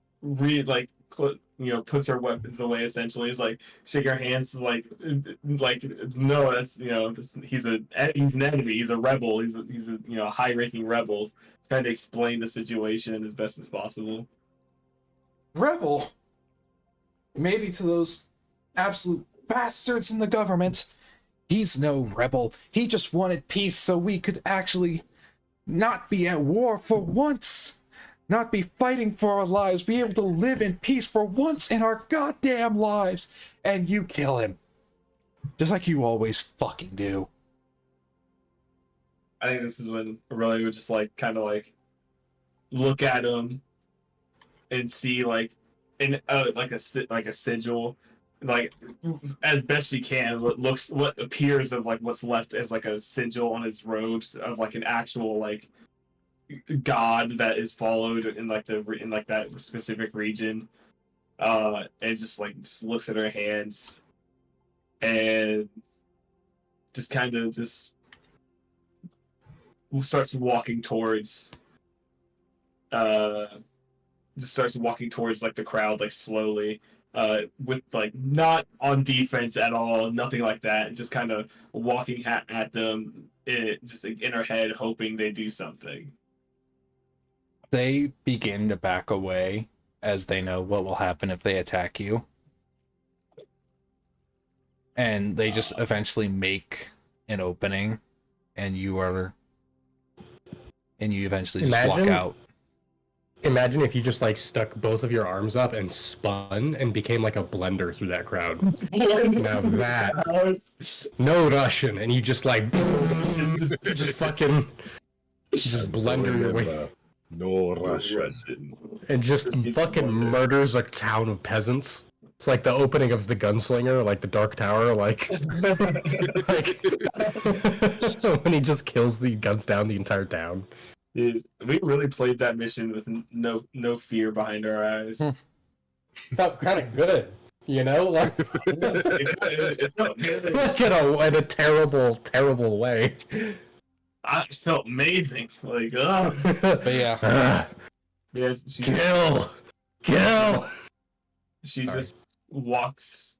puts her weapons away. Essentially, is like shake her hands, like no, that's he's an enemy. He's a rebel. He's a high-ranking rebel. Trying to explain the situation as best as possible. Rebel? Maybe to those absolute bastards in the government. He's no rebel. He just wanted peace so we could actually not be at war for once. Not be fighting for our lives. Be able to live in peace for once in our goddamn lives. And you kill him. Just like you always fucking do. I think this is when Aurelia would just kind of look at him and see like a sigil, like as best she can, what appears of what's left as like a sigil on his robes of like an actual god that is followed in that specific region, and just looks at her hands and just kind of starts walking towards the crowd slowly, with not on defense at all, nothing like that, just kind of walking at them, just in her head hoping they do something. They begin to back away as they know what will happen if they attack you. And they just eventually make an opening, and you eventually just walk out. Imagine if you just stuck both of your arms up and spun and became like a blender through that crowd. Now that no Russian, and you just just fucking just blender your way. No Russian. And just fucking murders a town of peasants. It's like the opening of The Gunslinger, like the Dark Tower, when he just guns down the entire town. Dude, we really played that mission with no fear behind our eyes. Felt kind of good, you know? It felt good. In a terrible way. I felt amazing. Ugh. But yeah. Yeah, Kill! She Sorry. just walks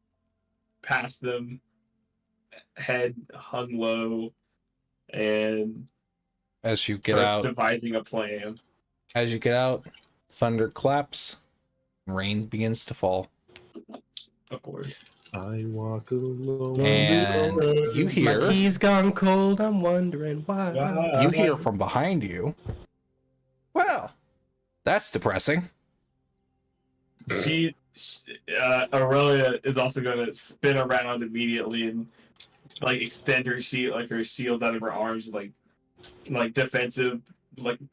past them, head hung low, and As you get starts out, devising a plan. thunder claps, rain begins to fall. Of course. I walk alone. And you My hear tea's gone cold, I'm wondering why. you hear from behind you. Well, that's depressing. Aurelia is also going to spin around immediately and extend her shields out of her arms, like defensive,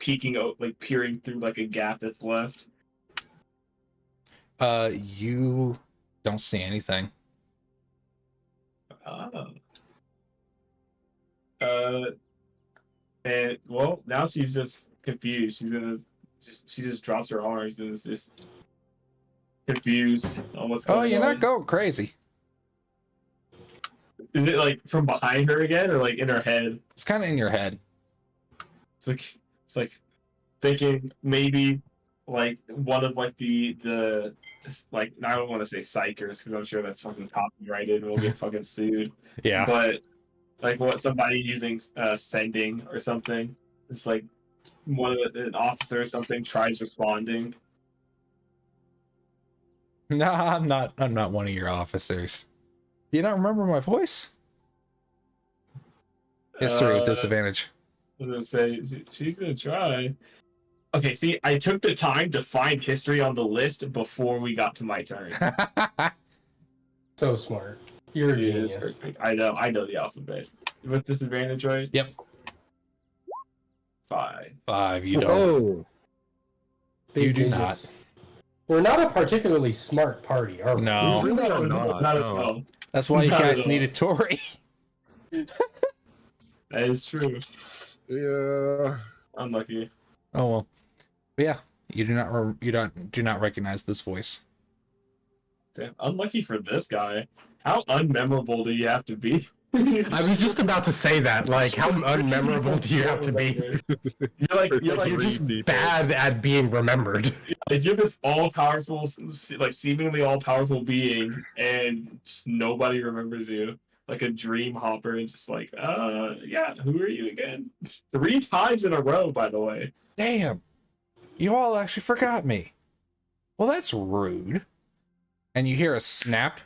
peeking out, peering through a gap that's left. You don't see anything. And well, now she's just confused. She just drops her arms and is just confused on what's going on. Oh, you're not going crazy. Is it from behind her again, or in her head? It's kind of in your head. It's like thinking maybe one of the I don't want to say psychers because I'm sure that's fucking copyrighted and we'll get fucking sued. Yeah. But what somebody using sending or something. It's an officer or something tries responding. Nah, I'm not one of your officers. You don't remember my voice? History with disadvantage. I'm gonna say she's gonna try. Okay, see, I took the time to find history on the list before we got to my turn. So smart. You're a It is genius. perfect. I know the alphabet. with disadvantage, right? Yep. 5. 5. You don't. Oh, You do digits. We're not a particularly smart party, are we? No. We really No, are no, not, not at no. all. That's why you Not guys at all. needed Tori. That is true. yeah. Unlucky. Oh well. But yeah, you do not recognize this voice. Damn, unlucky for this guy. How unmemorable do you have to be? I was just about to say that. Like, how unmemorable do you have to be? You're just bad at being remembered. Like, you're this all-powerful, like seemingly all-powerful being, and just nobody remembers you. Like a dream hopper, and just like, yeah, who are you again? 3 times in a row, by the way. Damn. You all actually forgot me. Well, that's rude. And you hear a snap,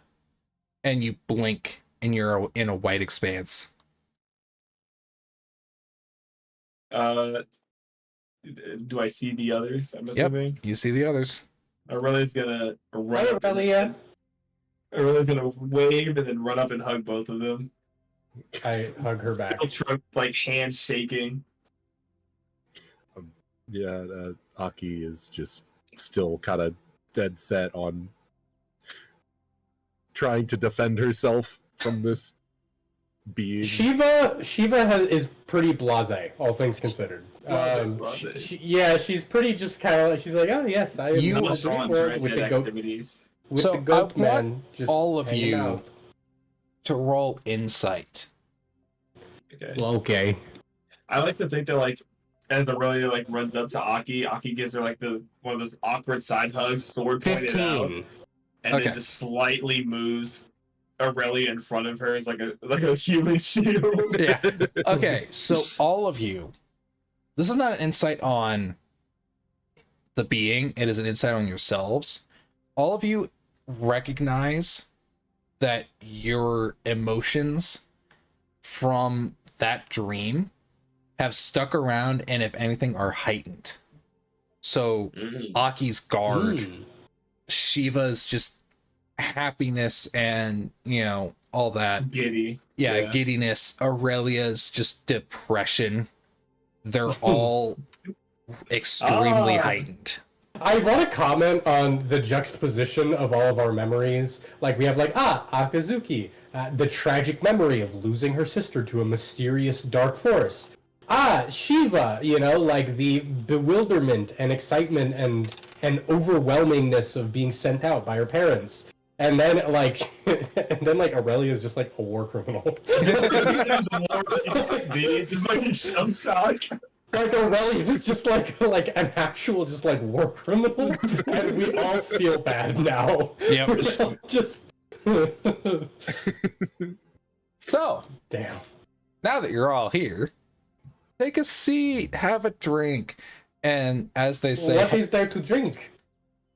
and you blink, and you're in a white expanse. Do I see the others? I'm Yep. assuming. You see the others. Aurelia's gonna run. Hi, up Aurelia. Aurelia's gonna wave and then run up and hug both of them. I hug her back. Still like hands shaking. Yeah, Aki is just still kind of dead set on trying to defend herself from this being. Shiva is pretty blasé, all things considered. Blasé. Yeah, she's pretty just kind of. She's like, oh yes, I am You- in the Almost dream on world with dreadhead the goat, activities. with So, the goat I want man. Just all of hanging you- out. To roll insight. Okay. Well, okay. I like to think that like as Aurelia like runs up to Aki gives her like one of those awkward side hugs, sword pointed out, 15. and Okay. then just slightly moves Aurelia in front of her as like a human shield. Yeah. Okay, so all of you, this is not an insight on the being, it is an insight on yourselves. All of you recognize that your emotions from that dream have stuck around and, if anything, are heightened. So Aki's guard, Mm. Shiva's just happiness and, you know, all that. Giddy. Yeah, giddiness, Aurelia's just depression. They're all extremely heightened. I want to comment on the juxtaposition of all of our memories. Like, we have, like, Akazuki, the tragic memory of losing her sister to a mysterious dark force. Shiva, you know, like the bewilderment and excitement and overwhelmingness of being sent out by her parents. And then, like, Aurelia is just like a war criminal. It's just like in shell shock. Like, Aurelia is just like an actual just like war criminal, and we all feel bad now. Yep. We're all just So, damn. now that you're all here, take a seat, have a drink. And as they say, What is there to drink?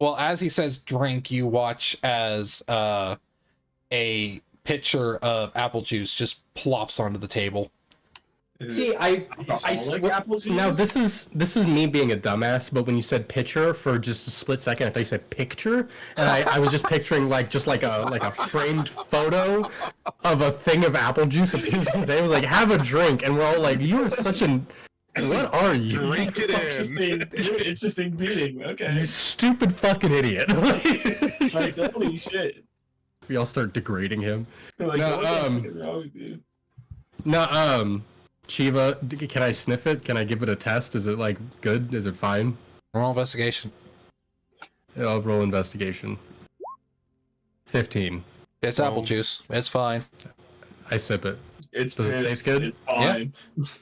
well, as he says drink, you watch as a pitcher of apple juice just plops onto the table. See, I apple juice? Now this is me being a dumbass, but when you said picture for just a split second, I thought you said picture, and I was just picturing like a framed photo of a thing of apple juice appears on the table. I was like, have a drink, and we're all like, you are such an what are you? Drink it in. Interesting being. Okay. You stupid fucking idiot. Like, holy shit. We all start degrading him. Like, No, what the fuck is wrong with you? No, Chiva, can I sniff it? Can I give it a test? Is it like good? Is it fine? Roll investigation. I'll roll investigation. 15. It's apple juice. It's fine. I sip it. It's Does it piss. taste good? It's fine.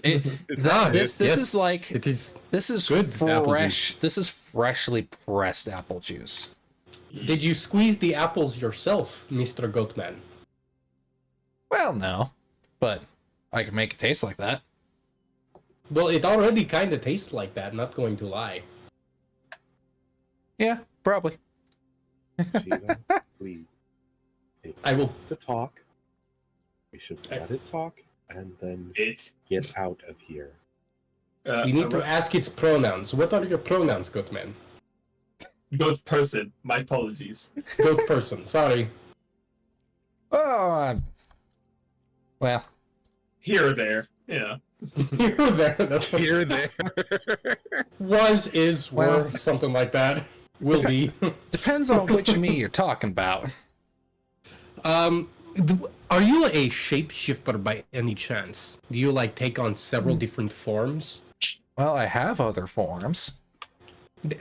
This yes. is like It is. this is good apple fresh. juice. This is freshly pressed apple juice. Did you squeeze the apples yourself, Mr. Goatman? Well, no, but I can make it taste like that. Well, it already kind of tastes like that, not going to lie. Yeah, probably. Shiva, please. It I will- wants to talk. We should let it talk and then It. get out of here. We need to ask its pronouns. What are your pronouns, Goatman? Good person. My apologies. Goat person, sorry. Oh, well, Here or there. Yeah. Here or there. That's what Here, there. was, is, were, Well- something like that. Will be. Depends on which me you're talking about. Are you a shapeshifter by any chance? Do you like take on several different forms? Well, I have other forms.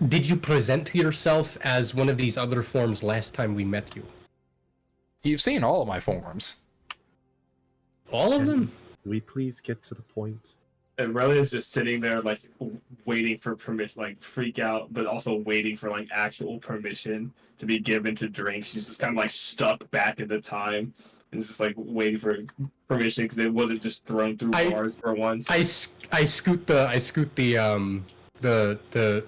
Did you present to yourself as one of these other forms last time we met you? You've seen all of my forms. All of them? Can we please get to the point? And Relia's just sitting there, like, waiting for permission, like, freak out, but also waiting for, like, actual permission to be given to drink. She's just kind of, like, stuck back in the time. And it's just, like, waiting for permission because it wasn't just thrown through bars for once. I scoot the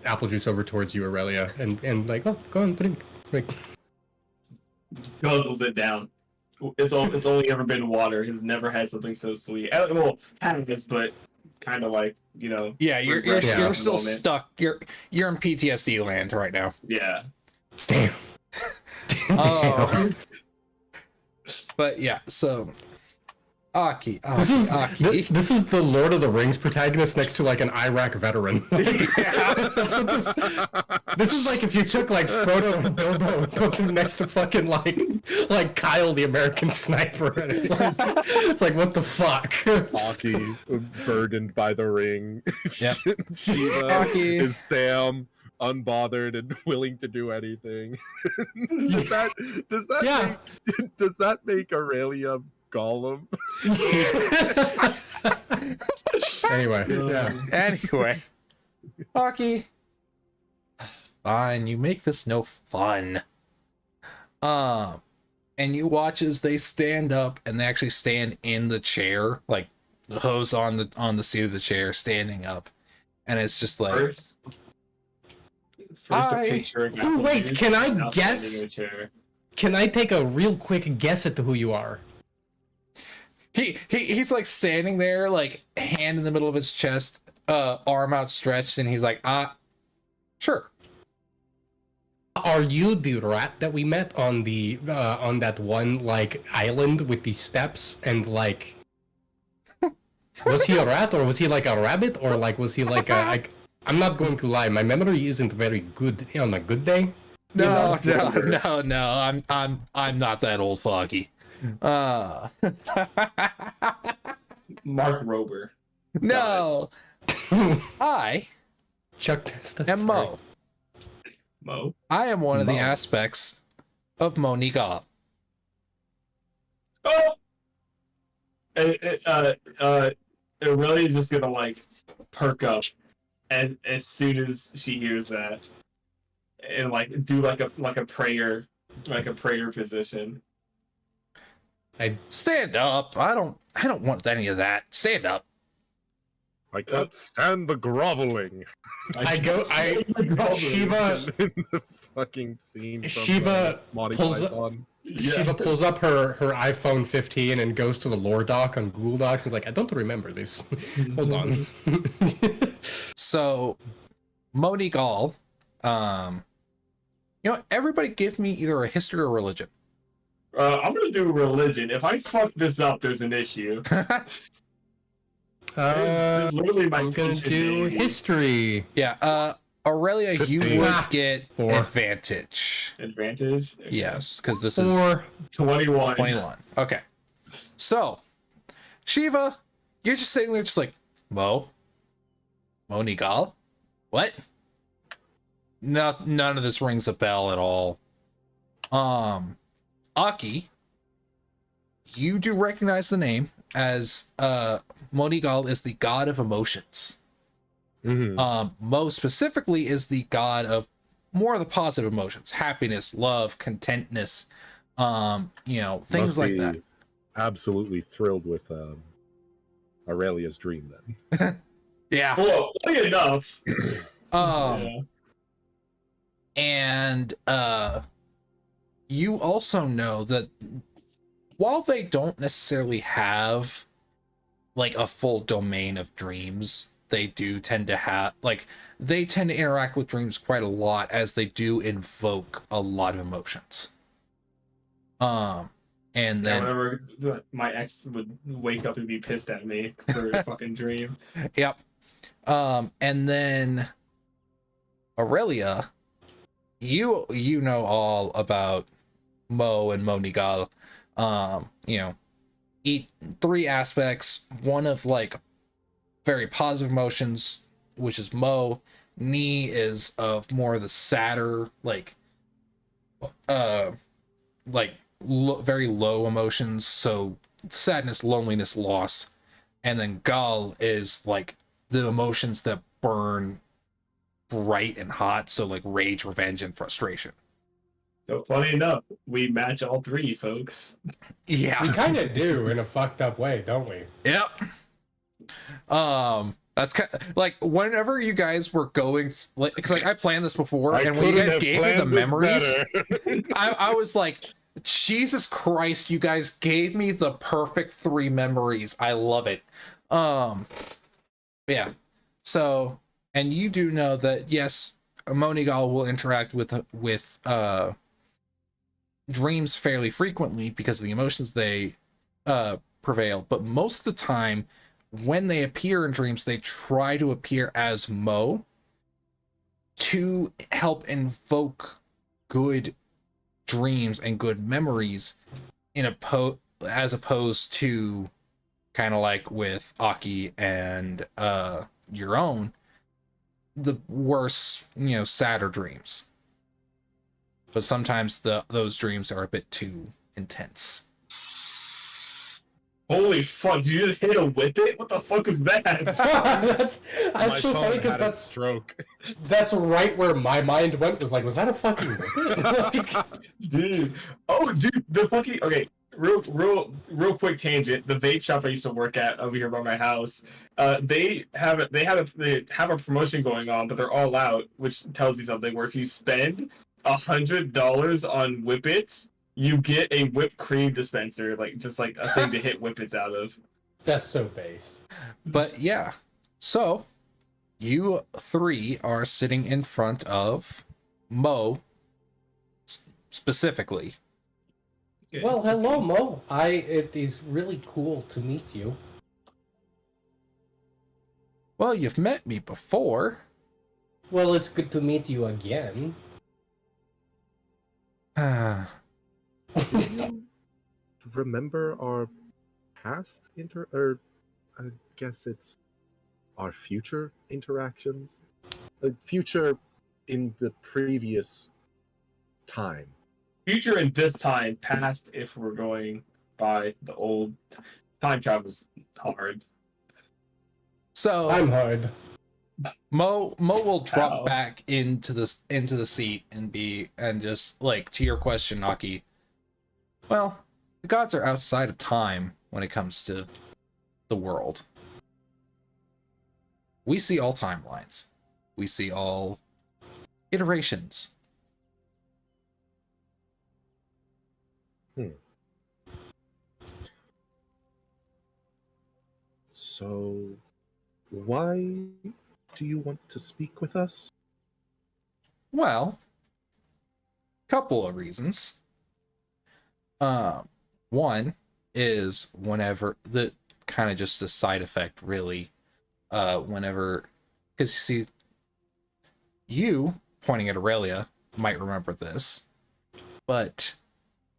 apple juice over towards you, Aurelia, and like, oh, go on, drink. Like, Guzzles it down. It's only ever been water. He's never had something so sweet. Well, has, but kind of like, you know. Yeah, you're regretting you're the still moment. stuck. You're in PTSD land right now. Yeah. damn. Oh. But yeah, so This is Aki. this is the Lord of the Rings protagonist next to like an Iraq veteran. That's what this is like if you took like Frodo and Bilbo and put them next to fucking like Kyle the American sniper, and it's like what the fuck? Aki, burdened by the ring. Yep. Shiva Aki. is Sam, unbothered and willing to do anything. does that make Aurelia Gollum? Anyway, yeah. Anyway, Aki. Fine, you make this no fun. And you watch as they stand up, and they actually stand in the chair, like the hose on the seat of the chair, standing up, and it's just like, First a picture. of Ooh, wait, Applebee's, can I now guess? standing in a chair. Can I take a real quick guess at who you are? he's like standing there, like hand in the middle of his chest, arm outstretched, and he's like, sure. Are you the rat that we met on the on that one like island with the steps and like? Was he a rat or was he like a rabbit or like was he like a? I'm not going to lie, my memory isn't very good on a good day. No. I'm not that old, Foggy. Mark Rober. No. I Chuck Testa. am Mo. Mo. I am one of the Mo. aspects of Monica. Oh. It really is just gonna like perk up as soon as she hears that, and like do like a prayer position. Stand up. I don't want any of that. Stand up. I can't stand the groveling. Shiva In the fucking scene from Shiva Monty pulls up- Python. Shiva pulls up her iPhone 15 and goes to the lore doc on Google Docs and is like, I don't remember this. Hold on. So, Monigal, everybody give me either a history or religion. I'm gonna do religion. If I fuck this up, there's an issue. There's literally my I'm gonna patient do name. history. Yeah, Aurelia, you 15. would get 4. advantage. Advantage. Okay. Yes, because this is 21. 21. Okay. So, Shiva, you're just sitting there just like, Monigal? What? No, none of this rings a bell at all. Aki, you do recognize the name as Monigal is the god of emotions. Mhm. Mo specifically is the god of more of the positive emotions, happiness, love, contentness, things Must like be that. Absolutely thrilled with Aurelia's dream then. Yeah. Well, funny enough. Yeah. And you also know that while they don't necessarily have like a full domain of dreams, they do tend to have they tend to interact with dreams quite a lot, as they do invoke a lot of emotions. And Yeah, then whenever my ex would wake up and be pissed at me for a fucking dream. yep. And then Aurelia, you know all about Mo and Monigal. You know, eat three aspects. One of like very positive emotions, which is Mo. Ni is of more of the sadder, like very low emotions, so sadness, loneliness, loss. And then Gal is like the emotions that burn bright and hot, so like rage, revenge, and frustration. So funny enough, we match all three, folks. Yeah. We kind of do in a fucked up way, don't we? Yep. That's kind of, like whenever you guys were going, like, because like I planned this before, and when you guys gave me the memories, I was like, Jesus Christ, you guys gave me the perfect three memories. I love it. Yeah. So, and you do know that yes, Monigal will interact with dreams fairly frequently because of the emotions they prevail, but most of the time when they appear in dreams, they try to appear as Mo to help invoke good dreams and good memories as opposed to kind of like with Aki and your own, the worse, sadder dreams. But sometimes those dreams are a bit too intense. Holy fuck, did you just hit a whippet? What the fuck is that? that's My so phone funny because had a stroke. that's right where my mind went. Was like, was that a fucking whippet? Like, Dude. Oh, dude, the fucking... Okay, real quick tangent. The vape shop I used to work at over here by my house, they have a promotion going on, but they're all out, which tells you something, where if you spend $100 on whippets, you get a whipped cream dispenser, like just like a thing to hit whippets out of. that's so base. But yeah, so you three are sitting in front of Mo specifically. Okay. Well, hello, Mo. It is really cool to meet you. Well, you've met me before. Well, it's good to meet you again. Ah, Do you remember our past or I guess it's our future interactions? Future in the previous time. Future in this time, past if we're going by the old time travel's hard. so I'm hard. Mo will drop Ow. back into the seat and just like to your question, Naki. Well, the gods are outside of time when it comes to the world. We see all timelines. We see all iterations. So, why do you want to speak with us? Well, couple of reasons. One is whenever the kind of just a side effect, really. Whenever, because you see, you pointing at Aurelia might remember this, but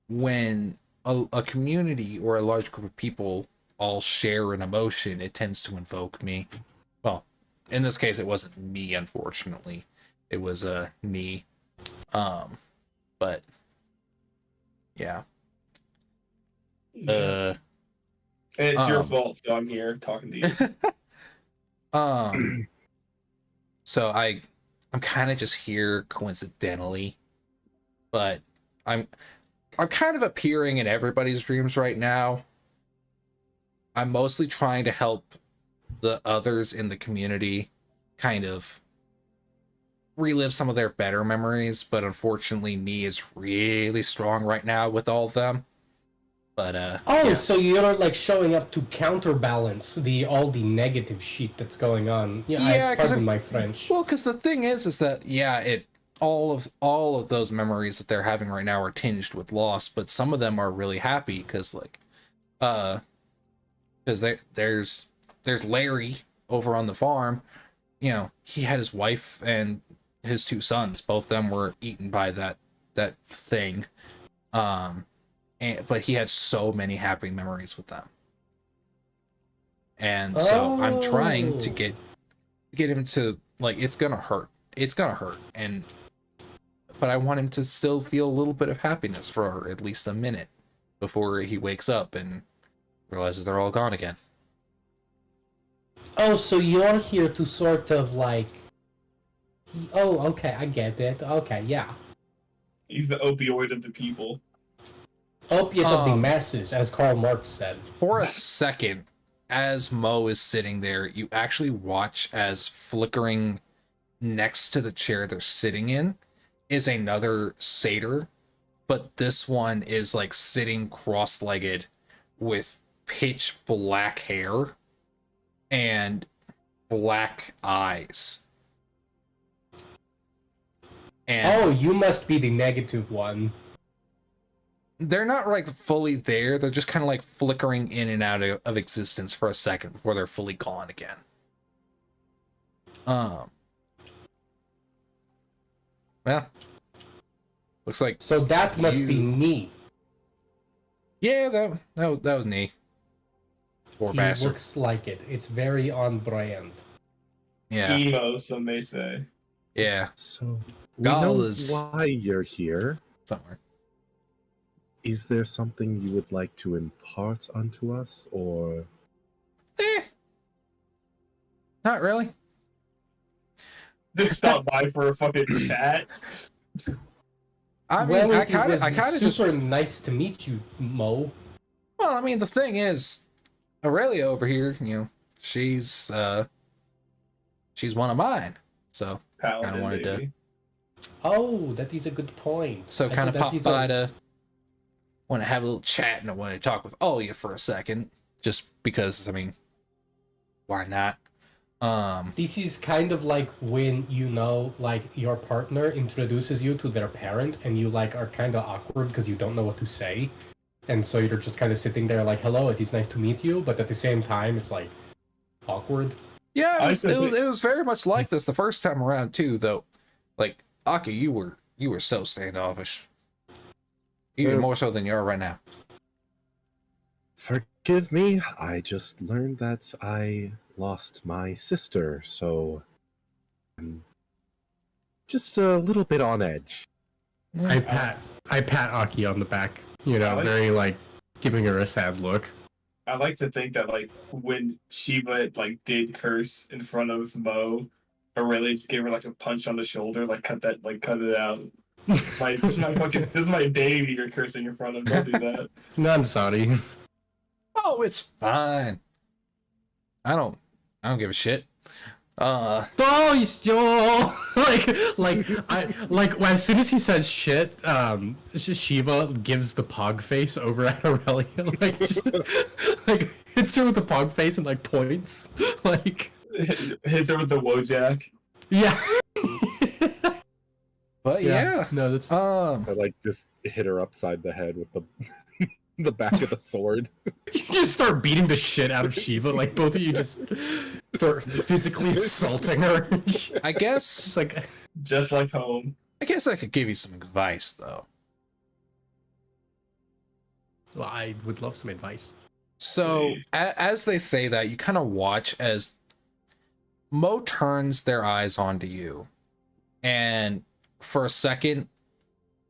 when a community or a large group of people all share an emotion, it tends to invoke me. Well, in this case, it wasn't me, unfortunately. It was Ni. But yeah. And it's your um, fault, so I'm here talking to you. So I'm kind of just here coincidentally, but I'm kind of appearing in everybody's dreams right now. I'm mostly trying to help the others in the community kind of relive some of their better memories, but unfortunately Ni is really strong right now with all of them. But Oh, yeah. so you're like showing up to counterbalance all the negative shit that's going on. Yeah, 'cause pardon my French. Well, because the thing is that yeah, all of those memories that they're having right now are tinged with loss, but some of them are really happy because like because there's Larry over on the farm. You know, he had his wife and his two sons. Both of them were eaten by that thing. But he had so many happy memories with them. And so I'm trying to get him to, like, it's gonna hurt. It's gonna hurt. But I want him to still feel a little bit of happiness for at least a minute before he wakes up and realizes they're all gone again. Oh, so you're here to sort of like... Oh, okay, I get it. Okay, yeah. He's the opioid of the people. Opiate of the masses, as Karl Marx said. For a second, as Mo is sitting there, you actually watch as flickering next to the chair they're sitting in is another satyr, but this one is like sitting cross-legged with pitch black hair and black eyes. And Oh, you must be the negative one. they're not like fully there. They're just kind of like flickering in and out of existence for a second before they're fully gone again. Yeah. Looks like So that must be me. yeah, that was me. Poor He bastard. looks like it. It's very on brand. Yeah, Emo, some may say. yeah, So we Gal know is- why you're here. somewhere. Is there something you would like to impart onto us, or Not really. Just stop by for a fucking chat. I mean, Well, I it kind was of just. super nice to meet you, Mo. Well, I mean, the thing is, Aurelia over here, you know, she's one of mine. So Paladin, wanted to- baby. Oh, that is a good point. so I kind of think that popped is by to want to have a little chat, and I wanted to talk with all you for a second, just because. I mean, why not? This is kind of like when, you know, like your partner introduces you to their parent and you like are kind of awkward because you don't know what to say. And so you're just kind of sitting there like, hello, it is nice to meet you. But at the same time, it's like awkward. Yeah, I it think- was very much like this the first time around too, though. Like Aki, you were so standoffish, even more so than you are right now. forgive me? I just learned that I lost my sister, so I'm just a little bit on edge. I pat Aki on the back, you know, very like giving her a sad look. I like to think that like when Shiva like did curse in front of Mo, Aurelia just gave her like a punch on the shoulder, like cut it out. Like this is my baby you're cursing in front of. Don't do that. No, I'm sorry. Oh, it's fine. I don't give a shit. Oh, he's Joel. like as soon as he says shit, Shiva gives the pog face over at Aurelia, like like hits her with the pog face and like points, like Hits her with the Wojak. yeah. But yeah, No, that's I like just hit her upside the head with the the back of the sword. you just start beating the shit out of Shiva, like both of you just start physically assaulting her. I It's guess like Just like home. I could give you some advice though. well, I would love some advice. So Please. as they say that, you kind of watch as Mo turns their eyes onto you, and for a second,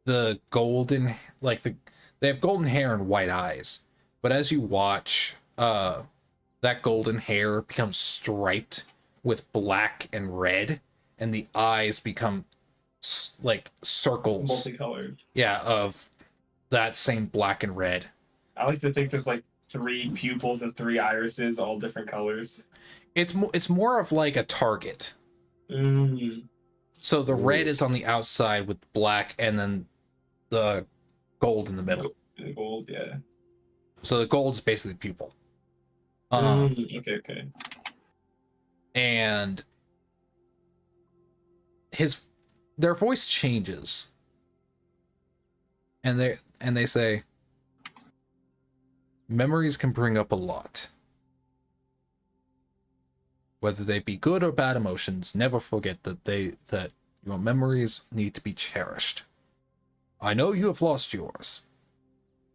the golden, like they have golden hair and white eyes, but as you watch, that golden hair becomes striped with black and red, and the eyes become like circles, Multicolored. yeah, of that same black and red. I like to think there's like 3 pupils and 3 irises, all different colors. It's more of like a target. So the red is on the outside with black, and then the gold in the middle. Gold, yeah. So the gold is basically the pupil. Okay. And their voice changes, and they say, memories can bring up a lot. Whether they be good or bad emotions, never forget that your memories need to be cherished. I know you have lost yours,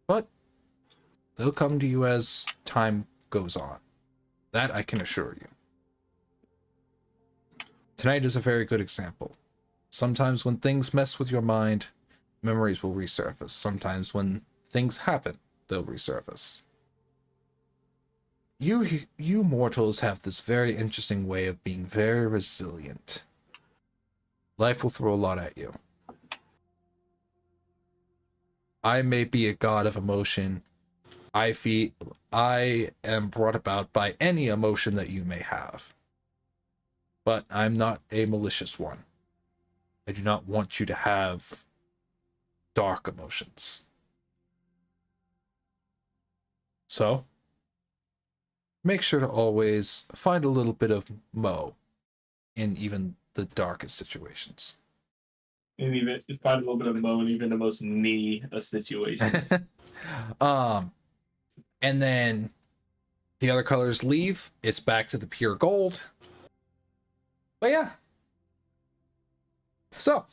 but they'll come to you as time goes on. That I can assure you. Tonight is a very good example. Sometimes when things mess with your mind, memories will resurface. Sometimes when things happen, they'll resurface. You mortals have this very interesting way of being very resilient. Life will throw a lot at you. I may be a god of emotion. I am brought about by any emotion that you may have. But I'm not a malicious one. I do not want you to have dark emotions. So, make sure to always find a little bit of Mo in even the darkest situations. And even find a little bit of moan, even the most me of situations. And then the other colors leave. It's back to the pure gold. But yeah. So,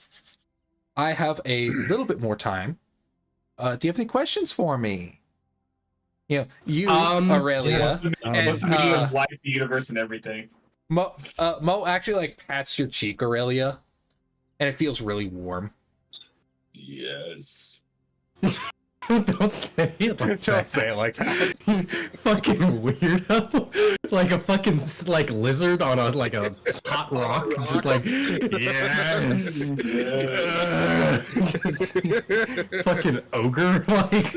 I have a little bit more time. Do you have any questions for me? You know, you, Aurelia, What's the meaning of life, the universe, and everything? Mo actually like pats your cheek, Aurelia, and it feels really warm. Yes. Don't say it like Don't that. say it like that. You fucking weirdo. Like a fucking like lizard on a like a hot rock. Just like yes. Just fucking ogre like.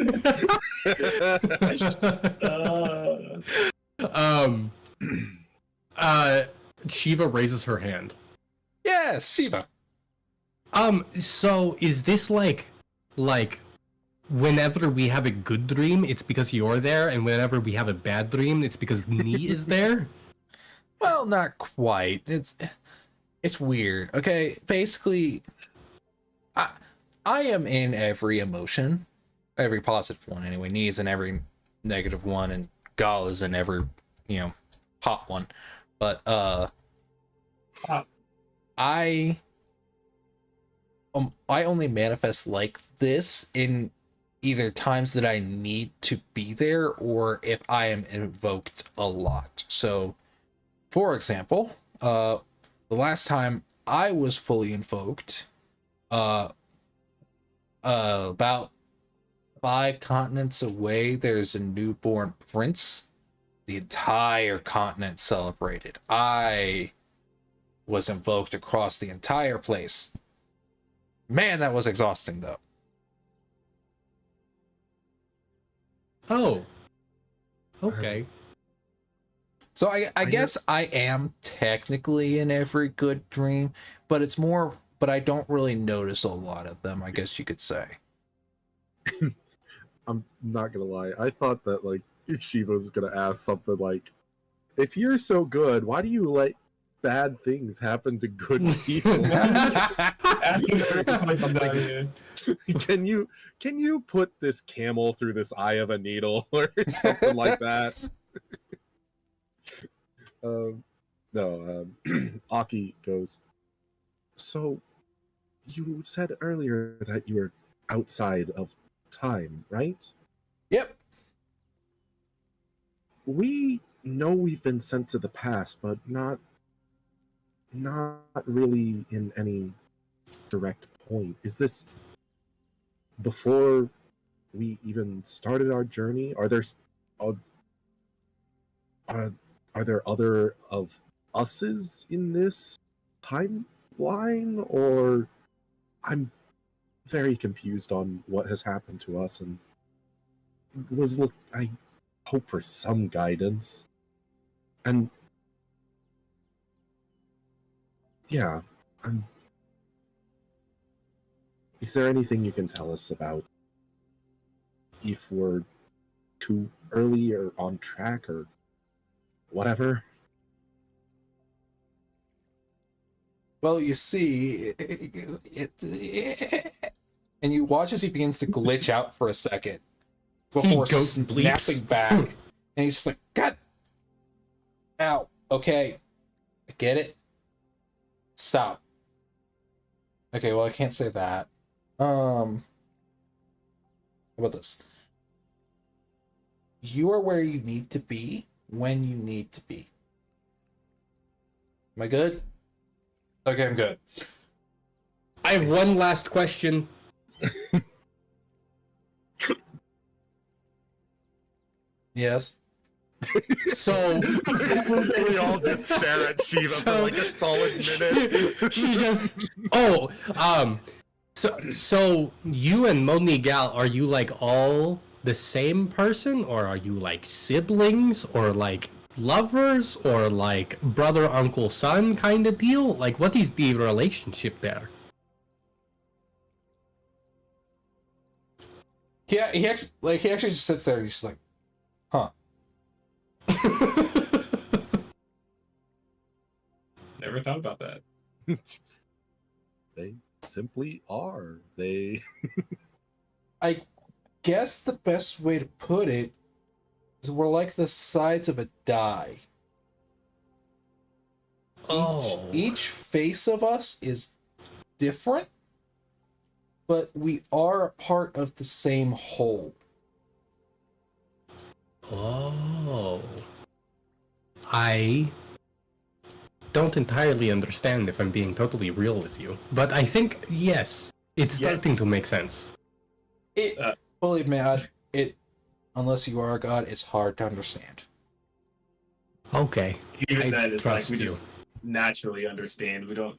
Shiva raises her hand. Yes, Shiva. So is this like whenever we have a good dream, it's because you're there, and whenever we have a bad dream, it's because Nee is there? Well, not quite. It's weird. Okay, basically, I am in every emotion, every positive one anyway. Nee is in every negative one, and Gal is in every hot one. But I only manifest like this in either times that I need to be there or if I am invoked a lot. So, for example, the last time I was fully invoked, about 5 continents away, there's a newborn prince. The entire continent celebrated. I was invoked across the entire place. Man, that was exhausting, though. Oh. Okay. So I guess I am technically in every good dream, but it's more, but I don't really notice a lot of them, I guess you could say. I'm not gonna lie. I thought that like Shiva was gonna ask something like, "If you're so good, why do you let bad things happen to good people?" Can you put this camel through this eye of a needle or something like that? Aki goes, so you said earlier that you were outside of time, right? Yep. We know we've been sent to the past, but not really in any direct point. Is this before we even started our journey? Are there other of us's in this timeline, or I'm very confused on what has happened to us, and I hope for some guidance. And yeah, is there anything you can tell us about if we're too early or on track or whatever? Well, you see, and you watch as he begins to glitch out for a second before ghost bleeps. snapping back, and he's just like, "God, ow, okay, I get it. Stop." Okay, well, I can't say that. How about this? You are where you need to be when you need to be. Am I good? Okay, I'm good. I have one last question. Yes. So We all just stare at Shiva for like a solid minute. she just so you and Monigal, are you like all the same person, or are you like siblings, or like lovers, or like brother, uncle, son kind of deal? Like, what is the relationship there? He actually just sits there and he's just like, huh. Never thought about that. They simply are. They I guess the best way to put it is we're like the sides of a die. Oh. Each face of us is different, but we are a part of the same whole. Oh. I don't entirely understand, if I'm being totally real with you, but I think, yes, it's Yeah. starting to make sense. Believe me, unless you are a god, it's hard to understand. Okay. Even I then, it's like trust we you. just naturally understand. We don't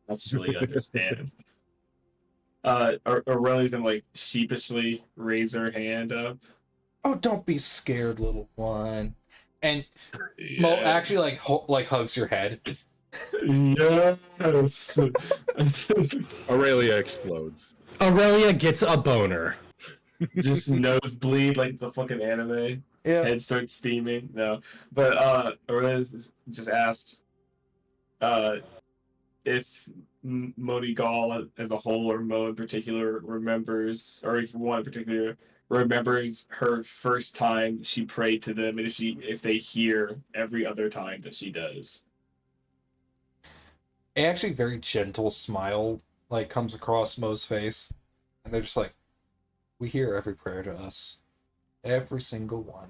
actually understand. Aurelia's gonna like sheepishly raise her hand up. Oh, don't be scared, little one. And Mo Yeah. actually like hugs your head. Yes. Aurelia explodes. Aurelia gets a boner. Just nosebleed like it's a fucking anime. Yeah. Head starts steaming. No, but Aurelia just asks if Moni Gall as a whole, or Mo in particular, remembers, or if one in particular remembers her first time she prayed to them, and if they hear every other time that she does. A actually very gentle smile like comes across Mo's face, and they're just like, we hear every prayer to us. Every single one.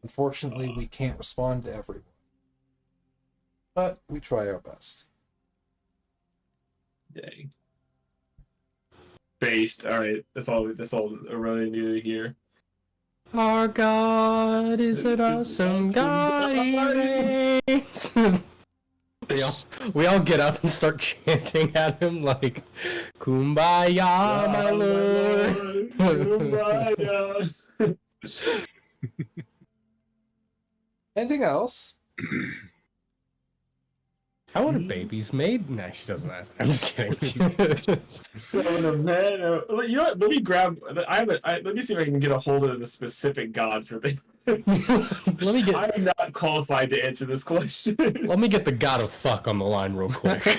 Unfortunately, we can't respond to everyone. But we try our best. Dang. Based. All right. That's all I really needed to hear. Our God is an awesome God. He reigns. we all get up and start chanting at him like, "Kumbaya, my lord." Kumbaya. Anything else? How are babies made? Nah, she doesn't ask. I'm just kidding. So the man, you know what? Let me grab. Let me see if I can get a hold of the specific god for this. I am not qualified to answer this question. Let me get the God of Fuck on the line real quick.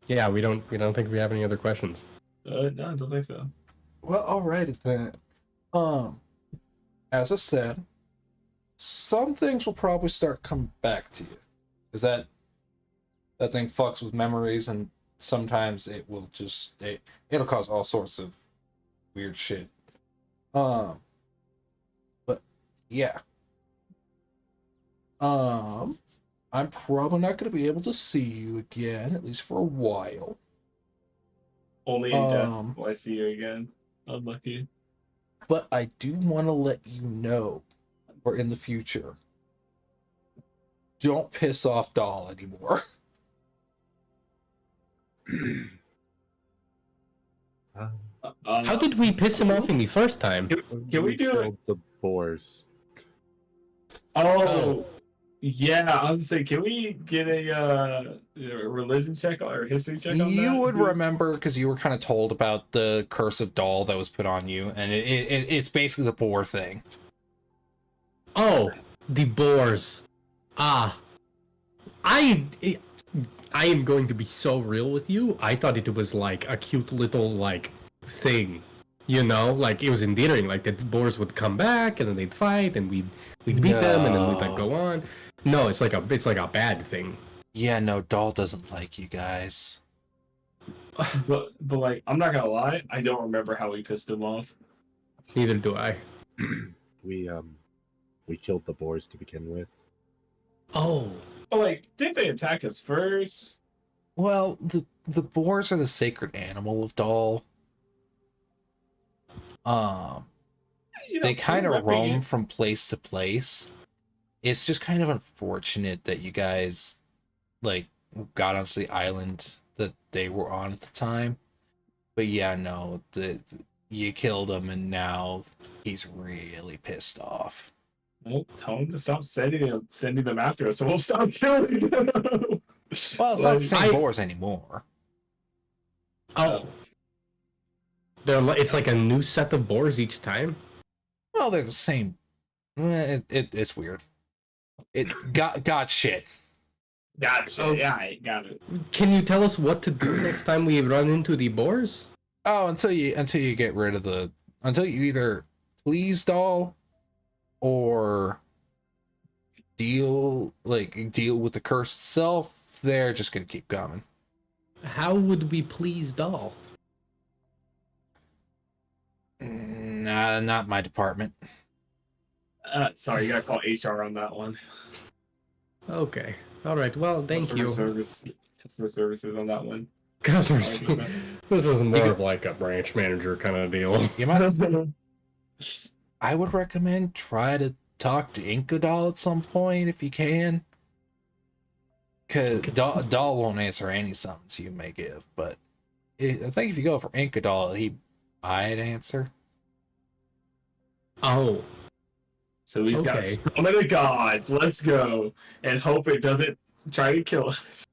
Yeah, we don't think we have any other questions. No, I don't think so. Well, alright then. As I said, some things will probably start coming back to you. Is that thing fucks with memories, and sometimes it will just it'll cause all sorts of weird shit. But yeah. I'm probably not gonna be able to see you again, at least for a while. Only in death will I see you again. Unlucky. But I do want to let you know, or in the future, don't piss off Doll anymore. How did we piss him off in the first time? Can we do it? killed the boars? Oh, yeah. I was gonna say, can we get a religion check or history check on that? You would remember because you were kind of told about the curse of Doll that was put on you, and it's basically the boar thing. Oh, the boars. Ah, I am going to be so real with you. I thought it was like a cute little like thing, you know, like it was endearing. Like the boars would come back and then they'd fight and we'd beat them and then we'd like go on. No, it's like a bad thing. Yeah, no, Doll doesn't like you guys. But like, I'm not gonna lie, I don't remember how we pissed him off. Neither do I. We killed the boars to begin with. Oh, But like, did they attack us first? Well, the boars are the sacred animal of Doll. You know, They kind of repping roam it. from place to place. It's just kind of unfortunate that you guys like got onto the island that they were on at the time. But yeah, no, you killed him and now he's really pissed off. Well, tell him to stop sending them after us, so we'll stop killing them. Well, it's not the same boars anymore. oh. It's like a new set of boars each time. Well, they're the same. It's weird. It got shit. Gotcha. Oh. Yeah, I got it. Can you tell us what to do next time we run into the boars? Oh, until you get rid of until you either please Doll or deal with the curse itself, they're just gonna keep coming. How would we please Doll? Nah, not my department. Sorry, you gotta call HR on that one. Okay. All right. Well, thank Customer you. Customer services on that one. Customer Sorry about This is more You of like a branch manager kind of deal. You might. that. I would recommend try to talk to Inkadal at some point if you can. Cause Doll won't answer any summons you may give, but I think if you go for Inkadal, he might answer. Oh. So he's got Okay. summon a god. Let's go and hope it doesn't try to kill us.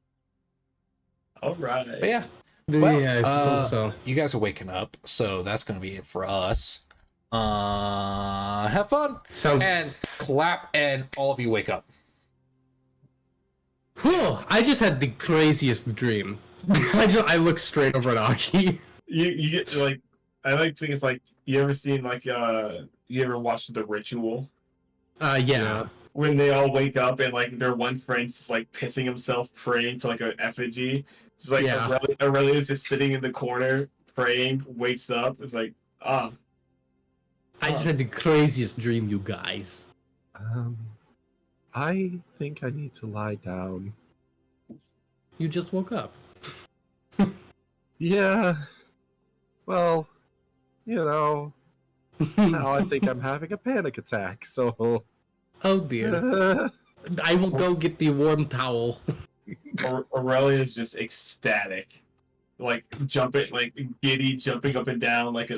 All right. But yeah, Well, yeah, I suppose so. you guys are waking up, so that's gonna be it for us. Have fun Sounds. and clap, and all of you wake up. Whew, I just had the craziest dream. I look straight over at Aki. You get like, I like think it's like, you ever seen like you ever watched The Ritual Yeah. when they all wake up and like their one friend's just, like pissing himself praying to like an effigy. It's like Yeah. Aurelia's just sitting in the corner praying, wakes up. It's like, ah, I just had the craziest dream, you guys. I think I need to lie down. You just woke up. Yeah. Well, now I think I'm having a panic attack, so... Oh dear. I will go get the warm towel. Aurelia's just ecstatic, like jumping, like giddy, jumping up and down, like a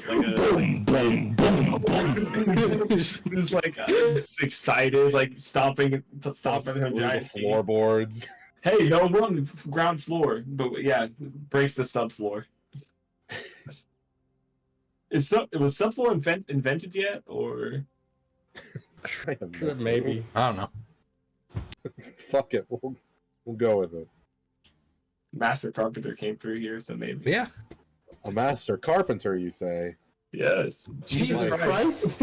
just like excited, like stomping her Through the giant feet. floorboards. Hey, no, we're on the ground floor, but yeah, breaks the subfloor. Was subfloor invented yet, or? I have no clue. Maybe. I don't know. Fuck it, we'll go with it. Master Carpenter came through here, so maybe. But yeah, A master carpenter, you say? Yes. Jesus Christ.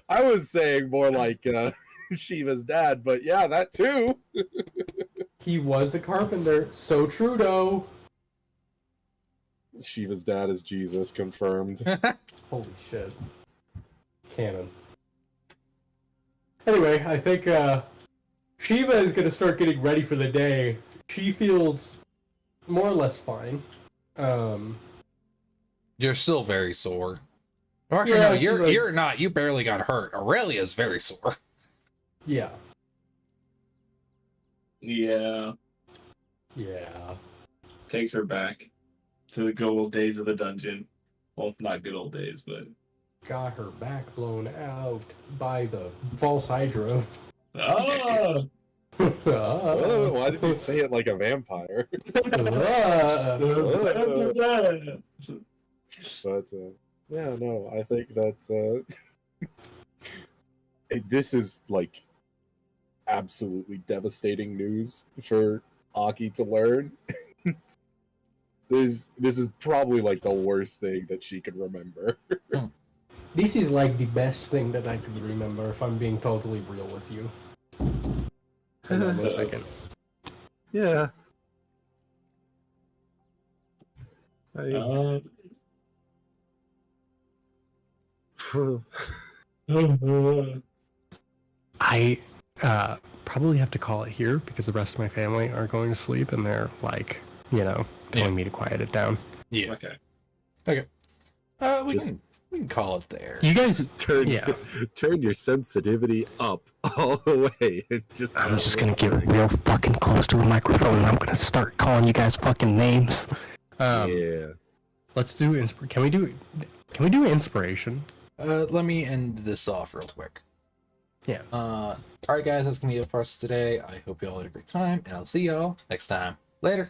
I was saying more like Shiva's dad, but yeah, that too. He was a carpenter. So Trudeau. Shiva's dad is Jesus, confirmed. Holy shit. Canon. Anyway, I think Shiva is going to start getting ready for the day. She feels more or less fine. you're still very sore. Or actually, Yeah, no, she's you're like- not. You barely got hurt. Aurelia's very sore. Yeah. Yeah. Yeah. Takes her back to the good old days of the dungeon. Well, not good old days, but. Got her back blown out by the false Hydra. Oh! Oh, why did you say it like a vampire? But yeah, no, I think that this is like absolutely devastating news for Aki to learn. This is probably like the worst thing that she can remember. This is like the best thing that I could remember, if I'm being totally real with you. Hold on 1 second. Yeah. I probably have to call it here because the rest of my family are going to sleep and they're like, telling me to quiet it down. Yeah. Okay. We can call it there. You guys, turn your sensitivity up all the way. I'm just gonna get real fucking close to the microphone and I'm gonna start calling you guys fucking names. Yeah. Let's do Can we do inspiration? Let me end this off real quick. Yeah. Alright guys, that's gonna be it for us today. I hope you all had a great time, and I'll see y'all next time. Later.